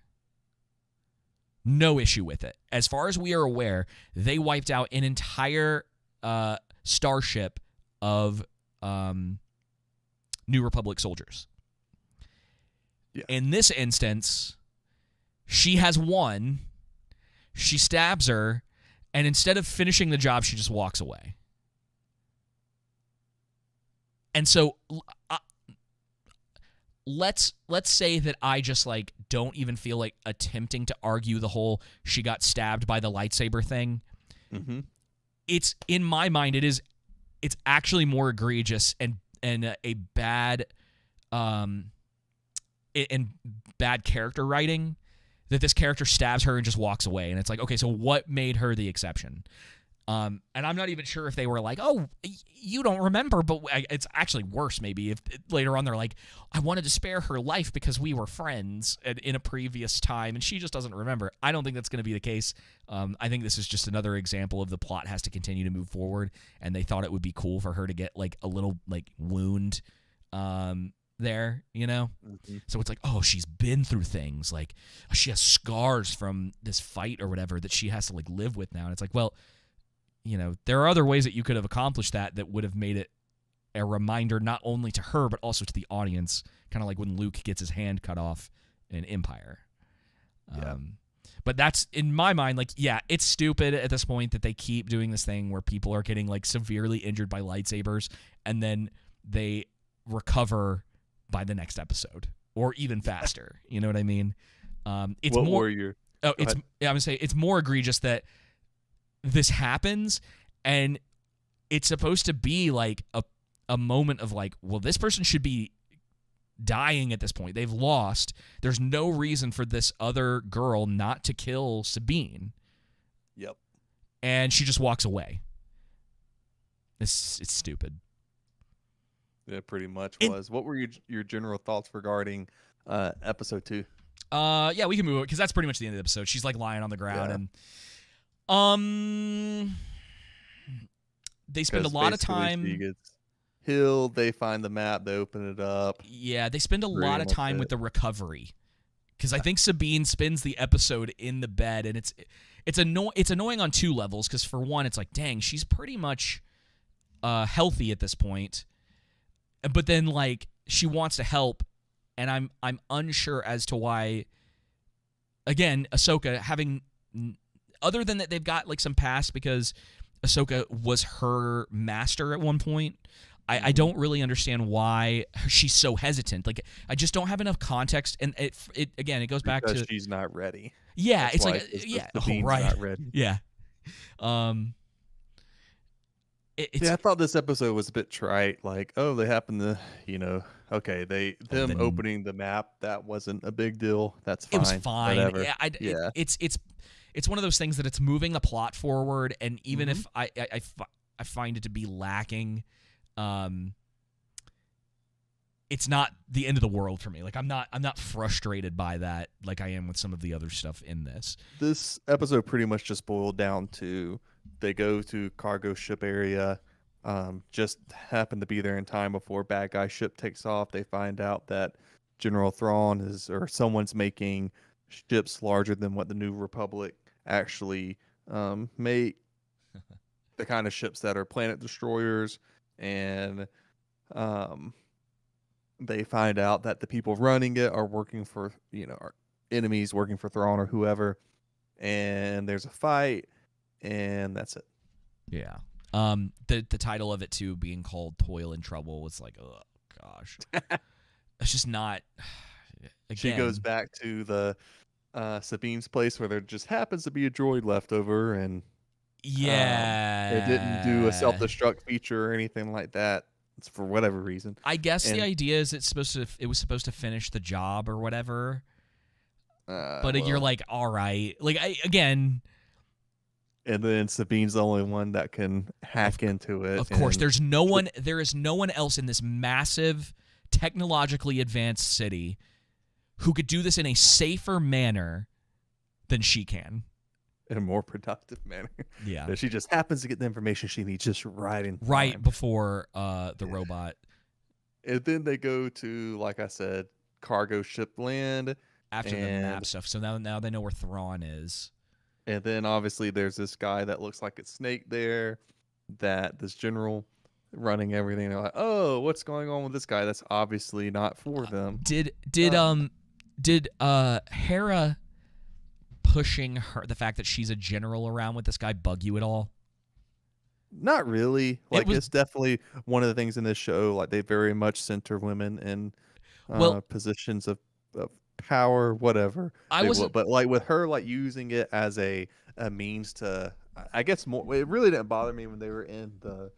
No issue with it. As far as we are aware, they wiped out an entire starship of New Republic soldiers. Yeah. In this instance, she has won. She stabs her, and instead of finishing the job, she just walks away. And so let's say that I just like don't even feel like attempting to argue the whole she got stabbed by the lightsaber thing. Mm-hmm. It's in my mind it's actually more egregious and a bad and bad character writing that this character stabs her and just walks away, and it's like, okay, so what made her the exception? And I'm not even sure if they were like, oh, you don't remember, but it's actually worse maybe if later on they're like, I wanted to spare her life because we were friends in a previous time, and she just doesn't remember. I don't think that's going to be the case. I think this is just another example of the plot has to continue to move forward, and they thought it would be cool for her to get like a little like wound there, you know? Mm-hmm. So it's like, oh, she's been through things. Like, she has scars from this fight or whatever that she has to like live with now. And it's like, well, you know, there are other ways that you could have accomplished that would have made it a reminder not only to her but also to the audience, kind of like when Luke gets his hand cut off in Empire. Yeah. But that's, in my mind, like, yeah, it's stupid at this point that they keep doing this thing where people are getting like severely injured by lightsabers and then they recover by the next episode or even faster. You know what I mean? It's what more. Were you? Oh, it's. Yeah, I'm gonna say it's more egregious that this happens, and it's supposed to be like a moment of like, well, this person should be dying at this point. They've lost. There's no reason for this other girl not to kill Sabine. Yep. And she just walks away. It's stupid. Yeah, pretty much was. What were your general thoughts regarding episode 2? Yeah, we can move it because that's pretty much the end of the episode. She's like lying on the ground and they spend a lot of time. She gets healed. They find the map. They open it up. Yeah, they spend a lot of time with the recovery because I think Sabine spends the episode in the bed, and it's annoying on two levels. Because for one, it's like, dang, she's pretty much healthy at this point, but then like she wants to help, and I'm unsure as to why. Again, Ahsoka having. Other than that, they've got like some past because Ahsoka was her master at one point. I don't really understand why she's so hesitant. Like, I just don't have enough context, and it again, it goes back to she's not ready. Yeah, That's it's why like Sabine's right, not ready. yeah. um, it's Yeah, I thought this episode was a bit trite. Like, oh, they happen to, okay, them then opening the map, that wasn't a big deal. That's it was fine. fine. Whatever. Yeah, Yeah. it's one of those things that it's moving the plot forward, and even Mhm. if I find it to be lacking, it's not the end of the world for me. Like I'm not frustrated by that like I am with some of the other stuff in this. This episode pretty much just boiled down to they go to cargo ship area, just happen to be there in time before bad guy ship takes off. They find out that General Thrawn or someone's making ships larger than what the New Republic actually make. The kind of ships that are planet destroyers, and um, they find out that the people running it are working for are enemies working for Thrawn or whoever, and there's a fight, and that's it. Yeah. The title of it too being called Toil and Trouble was like, oh gosh. It's just not again. She goes back to the Sabine's place where there just happens to be a droid left over, and it didn't do a self-destruct feature or anything like that. It's for whatever reason. I guess the idea is it was supposed to finish the job or whatever. But you're like, all right. Like again. And then Sabine's the only one that can hack into it. Of course, there is no one else in this massive, technologically advanced city who could do this in a safer manner than she can. In a more productive manner. Yeah. She just happens to get the information she needs just right in time. Right before the robot. And then they go to, like I said, cargo ship land. After the map stuff. So now they know where Thrawn is. And then obviously there's this guy that looks like a snake there, that this general running everything. They're like, oh, what's going on with this guy? That's obviously not for them. Did Hera pushing the fact that she's a general around with this guy bug you at all? Not really. Like it's definitely one of the things in this show. Like they very much center women in positions of power, whatever. But like with her, like using it as a means to, I guess more. It really didn't bother me when they were in the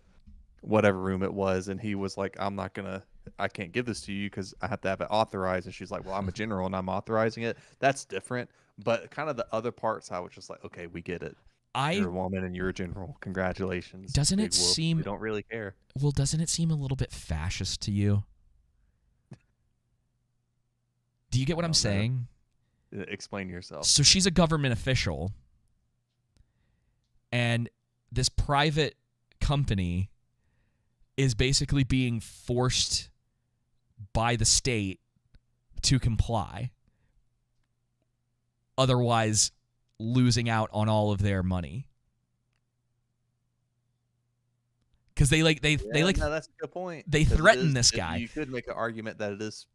whatever room it was, and he was like, I can't give this to you because I have to have it authorized. And she's like, well, I'm a general and I'm authorizing it. That's different. But kind of the other parts, I was just like, okay, we get it. You're a woman and you're a general. Congratulations. Doesn't it seem? We don't really care. Well, doesn't it seem a little bit fascist to you? Do you get what I'm saying? Explain yourself. So she's a government official, and this private company is basically being forced by the state to comply, otherwise losing out on all of their money. Because no, that's a good point. They threaten this guy. You could make an argument that it is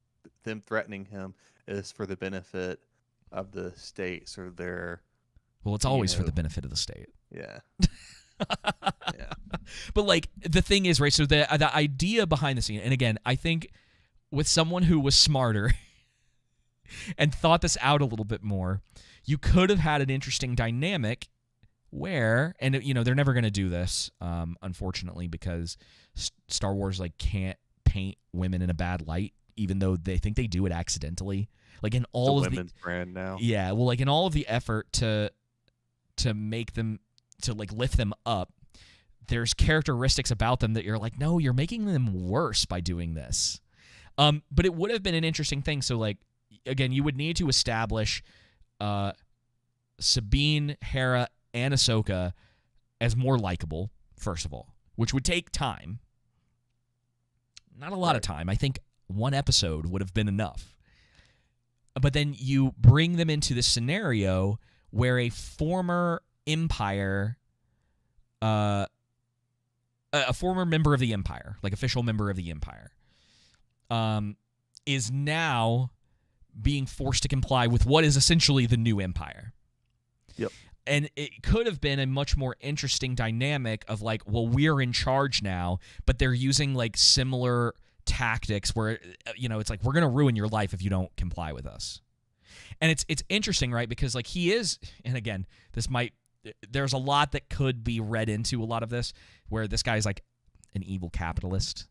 them threatening him is for the benefit of the states or their. Well, it's always for the benefit of the state. Yeah. Yeah. But like the thing is, right? So the idea behind the scene, and again, I think with someone who was smarter and thought this out a little bit more, you could have had an interesting dynamic where, and they're never going to do this, unfortunately, because Star Wars can't paint women in a bad light, even though they think they do it accidentally. Like in all of women's brand now. Yeah, well, like in all of the effort to make them lift them up, there's characteristics about them that you're like, no, you're making them worse by doing this. But it would have been an interesting thing. So again, you would need to establish Sabine, Hera, and Ahsoka as more likable, first of all, which would take time. Not a lot of time. I think one episode would have been enough. But then you bring them into this scenario where a former Empire, a former member of the Empire, like official member of the Empire, is now being forced to comply with what is essentially the new Empire. Yep. And it could have been a much more interesting dynamic of well, we're in charge now, but they're using similar tactics where it's we're going to ruin your life if you don't comply with us. And it's interesting, right? Because he is, and again, this might there's a lot that could be read into a lot of this, where this guy's like an evil capitalist.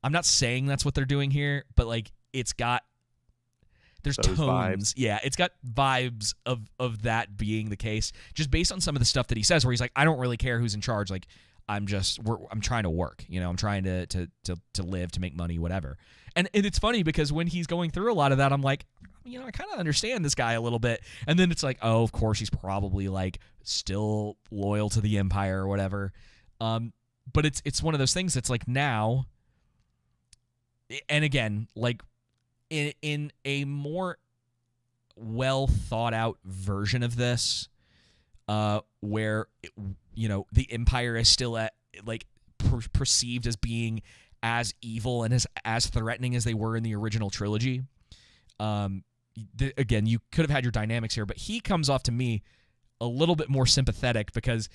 I'm not saying that's what they're doing here, but like there's Those tones. vibes. Yeah, it's got vibes of that being the case, just based on some of the stuff that he says, where he's like, I don't really care who's in charge. Like, I'm trying to work. I'm trying to live, to make money, whatever. And it's funny because when he's going through a lot of that, I'm like, I kind of understand this guy a little bit. And then it's like, oh, of course he's probably like still loyal to the Empire or whatever. But it's one of those things that's like now, and again, like in a more well thought out version of this, where the Empire is still at like perceived as being as evil and as threatening as they were in the original trilogy. Again, you could have had your dynamics here, but he comes off to me a little bit more sympathetic, because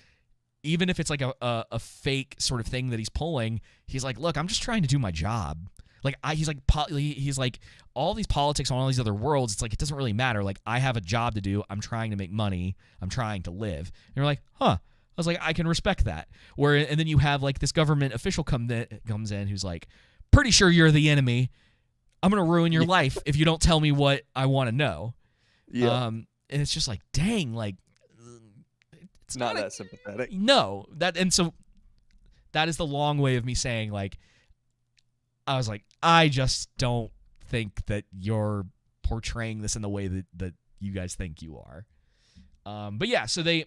even if it's like a fake sort of thing that he's pulling, he's like, look, I'm just trying to do my job. Like he's like all these politics on all these other worlds. It's like, it doesn't really matter. Like, I have a job to do. I'm trying to make money. I'm trying to live. And you're like, huh. I was like, I can respect that. And then you have like this government official comes in who's like, pretty sure you're the enemy. I'm gonna ruin your life if you don't tell me what I want to know. Yeah. And it's just like, dang, like it's not that sympathetic. No, so that is the long way of me saying, like, I was like, I just don't think that you're portraying this in the way that you guys think you are. But yeah, so they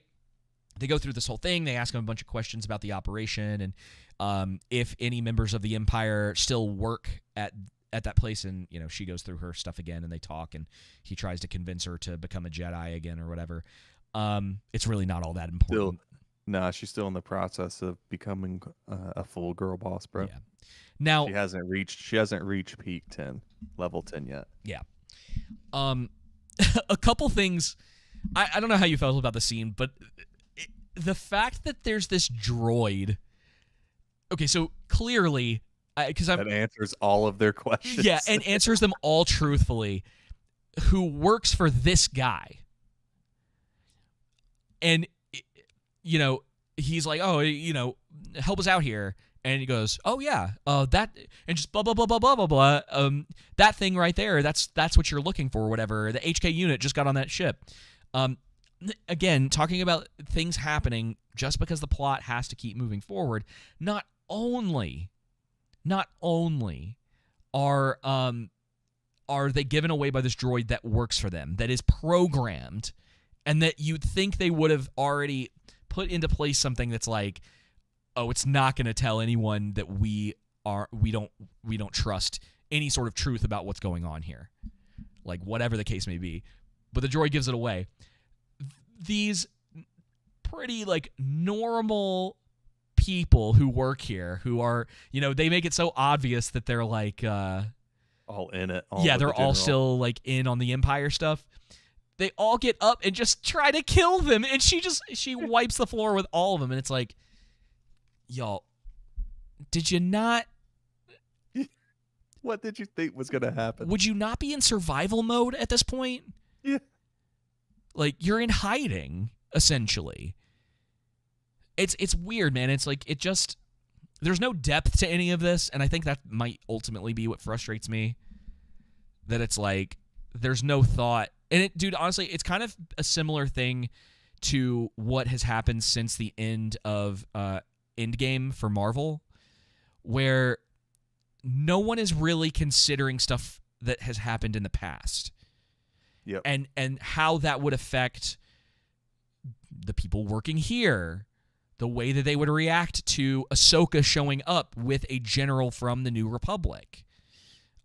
go through this whole thing. They ask him a bunch of questions about the operation and if any members of the Empire still work at that place. And she goes through her stuff again, and they talk, and he tries to convince her to become a Jedi again or whatever. It's really not all that important. She's still in the process of becoming a full girl boss, bro. Yeah. Now she hasn't reached peak 10, level 10 yet. Yeah. A couple things. I don't know how you felt about the scene, but the fact that there's this droid. Okay, so clearly, because that answers all of their questions. Yeah, and answers them all truthfully. Who works for this guy? And he's like, oh, help us out here. And he goes, oh yeah, that, and just blah blah blah blah blah blah blah. That thing right there, that's what you're looking for, whatever. The HK unit just got on that ship. Again, talking about things happening just because the plot has to keep moving forward. Not only are they given away by this droid that works for them, that is programmed, and that you'd think they would have already put into place something that's like, oh, it's not going to tell anyone that we don't trust any sort of truth about what's going on here, like whatever the case may be. But the droid gives it away. These pretty like normal people who work here, who are, they make it so obvious that they're like all in it. They're all still like in on the Empire stuff. They all get up and just try to kill them, and she wipes the floor with all of them, and it's like, y'all, did you not? What did you think was going to happen? Would you not be in survival mode at this point? Yeah. Like, you're in hiding, essentially. It's weird, man. It's like, there's no depth to any of this, and I think that might ultimately be what frustrates me. That it's like, there's no thought. And dude, honestly, it's kind of a similar thing to what has happened since the end of Endgame for Marvel, where no one is really considering stuff that has happened in the past. Yep. And how that would affect the people working here, the way that they would react to Ahsoka showing up with a general from the New Republic.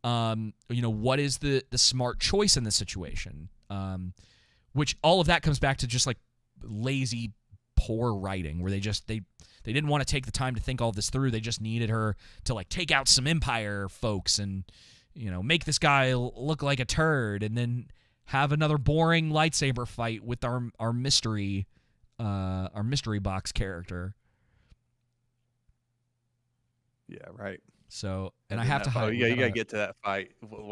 What is the smart choice in this situation? Which all of that comes back to just like lazy, poor writing, where they didn't want to take the time to think all this through. They just needed her to like take out some Empire folks and make this guy look like a turd, and then have another boring lightsaber fight with our mystery box character. Yeah, right. So, and I have to highlight. You gotta get to that fight.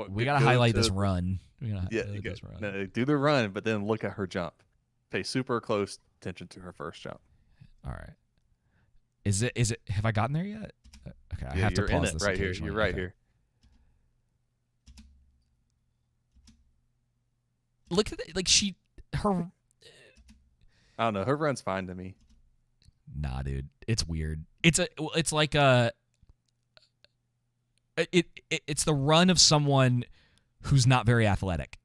We gotta highlight this run. Do the run, but then look at her jump. Stay super close attention to her first jump. All right. Is it? Have I gotten there yet? Okay, I Yeah, have to you're in pause it this right here. occasionally. You're right Okay. here. Look at it. Like her. I don't know. Her run's fine to me. Nah, dude, it's weird. It's the run of someone who's not very athletic.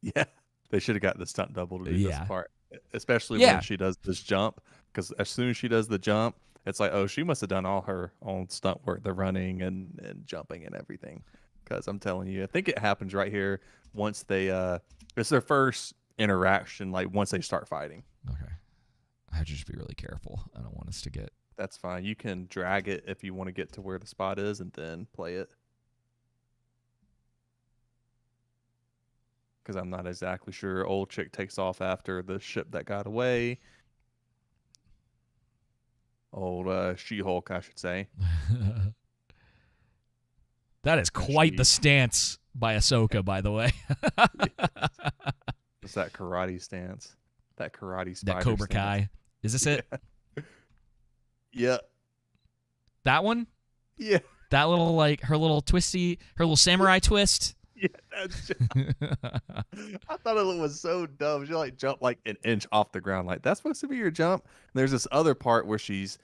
Yeah, they should have got the stunt double to do Yeah. this part, especially Yeah. when she does this jump. Because as soon as she does the jump, it's like, oh, she must have done all her own stunt work, the running and jumping and everything. Because I'm telling you, I think it happens right here once they it's their first interaction, like once they start fighting. Okay. I have to just be really careful. I don't want us to get. That's fine. You can drag it if you want to get to where the spot is and then play it. Because I'm not exactly sure. Old chick takes off after the ship that got away. Old She-Hulk, I should say. That is quite the stance by Ahsoka, by the way. It's that karate stance. That karate spider That Cobra stance. Kai. Is this it? Yeah. That one? Yeah. That little, like, her little samurai twist? Yeah, that's I thought it was so dumb. She like jumped like an inch off the ground. Like, that's supposed to be your jump. And there's this other part where she's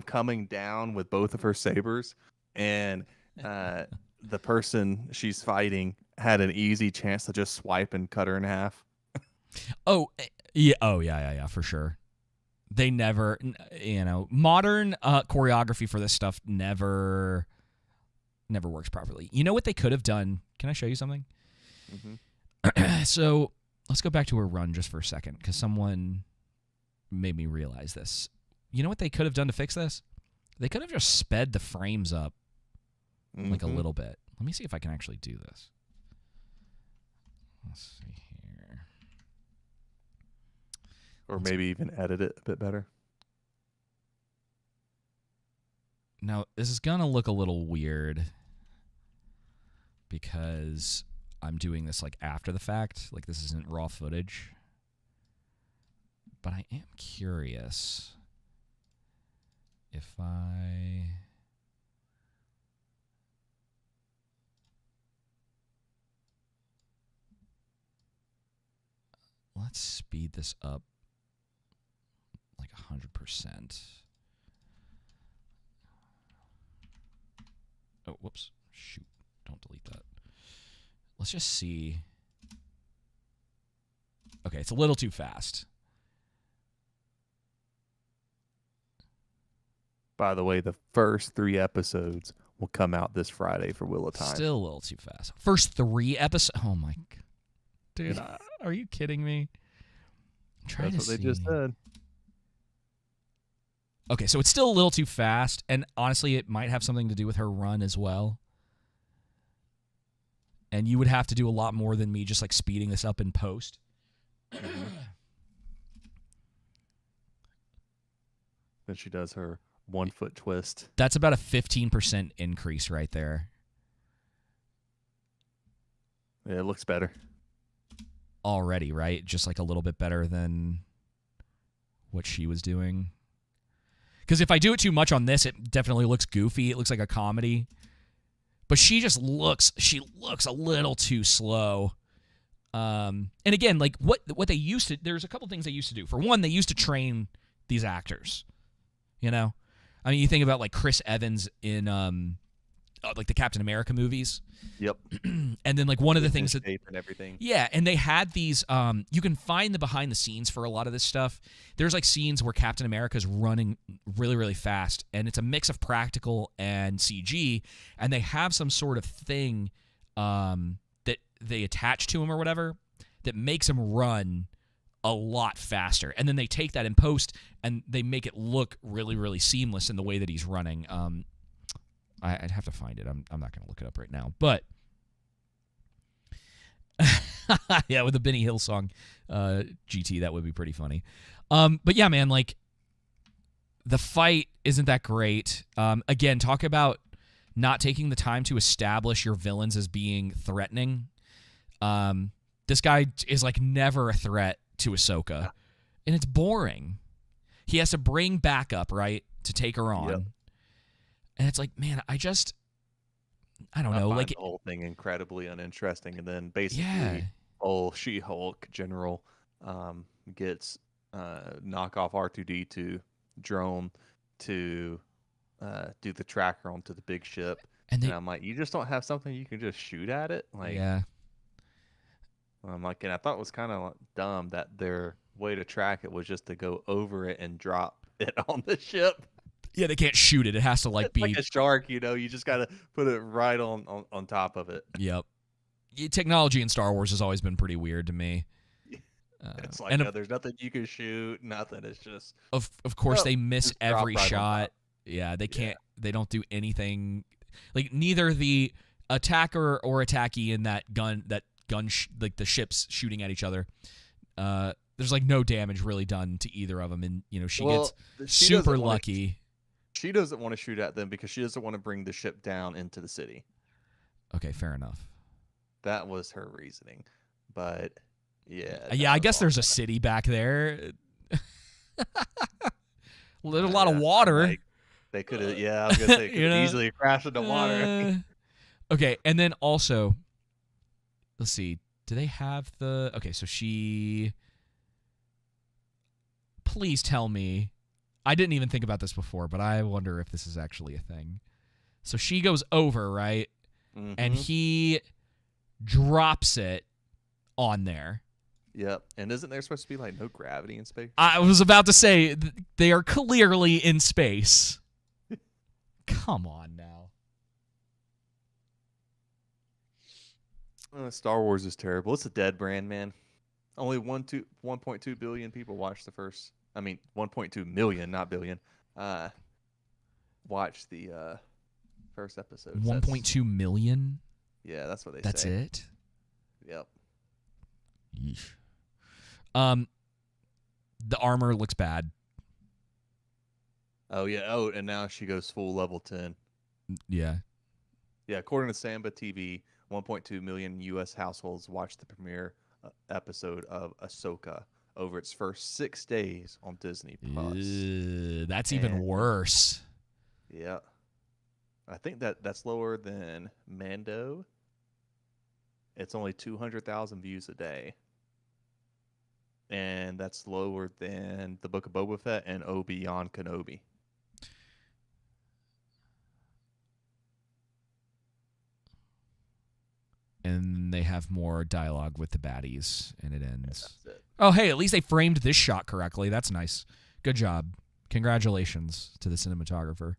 coming down with both of her sabers, and the person she's fighting had an easy chance to just swipe and cut her in half. Oh, yeah. Oh, yeah, for sure. They never, modern choreography for this stuff never works properly. You know what they could have done? Can I show you something? Mm-hmm. So let's go back to her run just for a second, because someone made me realize this. You know what they could have done to fix this? They could have just sped the frames up like a little bit. Let me see if I can actually do this. Let's see here. Or maybe even edit it a bit better. Now, this is going to look a little weird because I'm doing this like after the fact. Like, this isn't raw footage. But I am curious if let's speed this up like 100%. Oh, whoops. Shoot. Don't delete that. Let's just see. Okay, it's a little too fast. By the way, the first 3 episodes will come out this Friday for Wheel of Time. Still a little too fast. First 3 episodes. Oh my, dude, are you kidding me? That's what they just said. Okay, so it's still a little too fast, and honestly, it might have something to do with her run as well. And you would have to do a lot more than me just like speeding this up in post. Then she does her 1-foot twist. That's about a 15% increase right there. Yeah, it looks better. Already, right? Just like a little bit better than what she was doing. Because if I do it too much on this, it definitely looks goofy. It looks like a comedy. But she looks a little too slow. And again, like what they used to, there's a couple things they used to do. For one, they used to train these actors. You know? I mean, you think about like Chris Evans in like the Captain America movies. Yep. And then like one of the things that and everything. Yeah, and they had these you can find the behind the scenes for a lot of this stuff. There's like scenes where Captain America's running really, really fast, and it's a mix of practical and CG, and they have some sort of thing that they attach to him or whatever that makes him run a lot faster. And then they take that in post and they make it look really, really seamless in the way that he's running. I'd have to find it. I'm not going to look it up right now. But, yeah, with the Benny Hill song, GT, that would be pretty funny. But, yeah, man, like, the fight isn't that great. Again, talk about not taking the time to establish your villains as being threatening. This guy is, like, never a threat to Ahsoka. and it's boring. He has to bring backup, right, to take her on. Yep. And it's like, man, I don't know. Find Like, the whole thing incredibly uninteresting. And then basically, yeah. old She-Hulk General gets knockoff R2D2 drone to do the tracker onto the big ship. And I'm like, you just don't have something you can just shoot at it? Like, yeah. I'm like, and I thought it was kind of dumb that their way to track it was just to go over it and drop it on the ship. Yeah, they can't shoot it. It has to like be like a shark, you know. You just gotta put it right on top of it. Yep. Technology in Star Wars has always been pretty weird to me. It's like there's nothing you can shoot, nothing. It's just of course they miss every right shot. Yeah, they can't. They don't do anything. Like neither the attacker or attackee in that gun, like the ships shooting at each other. There's like no damage really done to either of them, and you know she gets super lucky. She doesn't want to shoot at them because she doesn't want to bring the ship down into the city. Okay, fair enough. That was her reasoning, but yeah. I guess there's a city back there. A lot of water. Like, they could have, I was gonna say, could have easily crashed into water. Okay, and then also, let's see. Do they have the? Okay, so she. Please tell me. I didn't even think about this before, but I wonder if this is actually a thing. So she goes over, right? Mm-hmm. And he drops it on there. Yep. And isn't there supposed to be like no gravity in space? I was about to say they are clearly in space. Come on now. Star Wars is terrible. It's a dead brand, man. Only 1.2 billion people watched the first. 1.2 million, not billion. Watched the first episode. 1.2 million? Yeah, that's what they say. That's it? Yep. Yeesh. The armor looks bad. Oh yeah. Oh, and now she goes full level 10. Yeah. Yeah. According to Samba TV, 1.2 million U.S. households watched the premiere episode of Ahsoka over its first 6 days on Disney Plus. That's even worse. Yeah. I think that's lower than Mando. It's only 200,000 views a day. And that's lower than the Book of Boba Fett and Obi-Wan Kenobi. And they have more dialogue with the baddies, and it ends. Yeah, that's it. Oh, hey, at least they framed this shot correctly. That's nice. Good job. Congratulations to the cinematographer.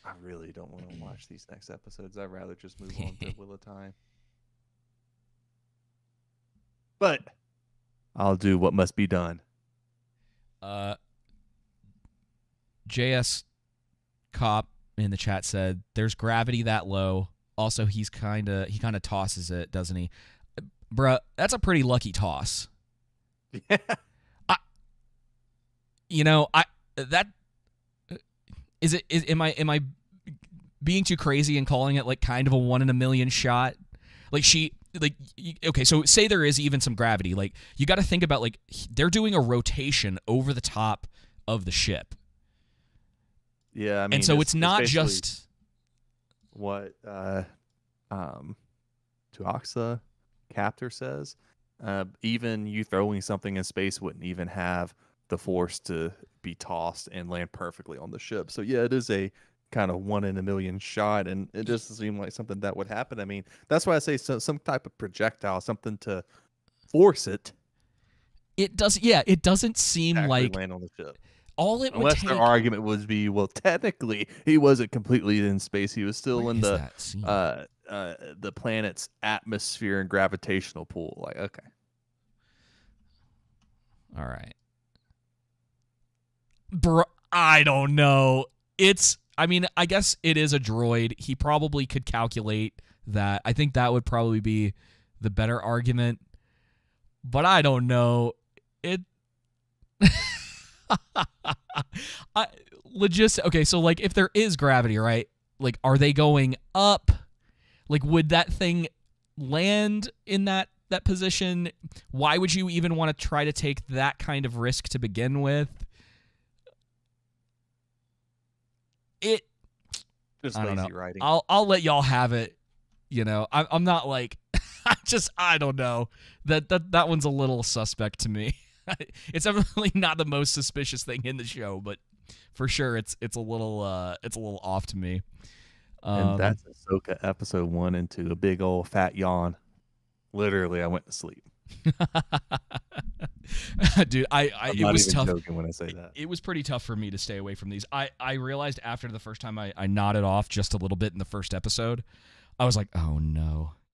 I really don't want to watch these next episodes. I'd rather just move on to Wheel of Time. But I'll do what must be done. JS Cop in the chat said, "There's gravity that low. Also, he kind of tosses it, doesn't he?" Bruh, that's a pretty lucky toss. Yeah. Am I being too crazy and calling it like kind of a 1 in a million shot? Okay, so say there is even some gravity. Like, you got to think about, like, they're doing a rotation over the top of the ship. Yeah, I mean, and so it's not just what Tuaxa Captor says. Even you throwing something in space wouldn't even have the force to be tossed and land perfectly on the ship. So yeah, it is a kind of 1 in a million shot, and it doesn't seem like something that would happen. I mean, that's why I say some type of projectile, something to force it. It does. Yeah, it doesn't seem like land on the ship. All it Unless would take, their argument would be, well, technically he wasn't completely in space; he was still in the planet's atmosphere and gravitational pull. Like, okay, all right, bro. I don't know. I guess it is a droid. He probably could calculate that. I think that would probably be the better argument. But I don't know. Okay, so like if there is gravity, right? Like, are they going up? Like, would that thing land in that that position? Why would you even want to try to take that kind of risk to begin with? Just I don't know. lazy writing. I'll let y'all have it. I'm not like I don't know. That one's a little suspect to me. It's definitely not the most suspicious thing in the show, but for sure it's a little off to me. And that's Ahsoka episode 1 and 2, a big old fat yawn. Literally, I went to sleep. Dude, it not was even tough. joking when I say that. It was pretty tough for me to stay away from these. I realized after the first time I nodded off just a little bit in the first episode, I was like, oh no.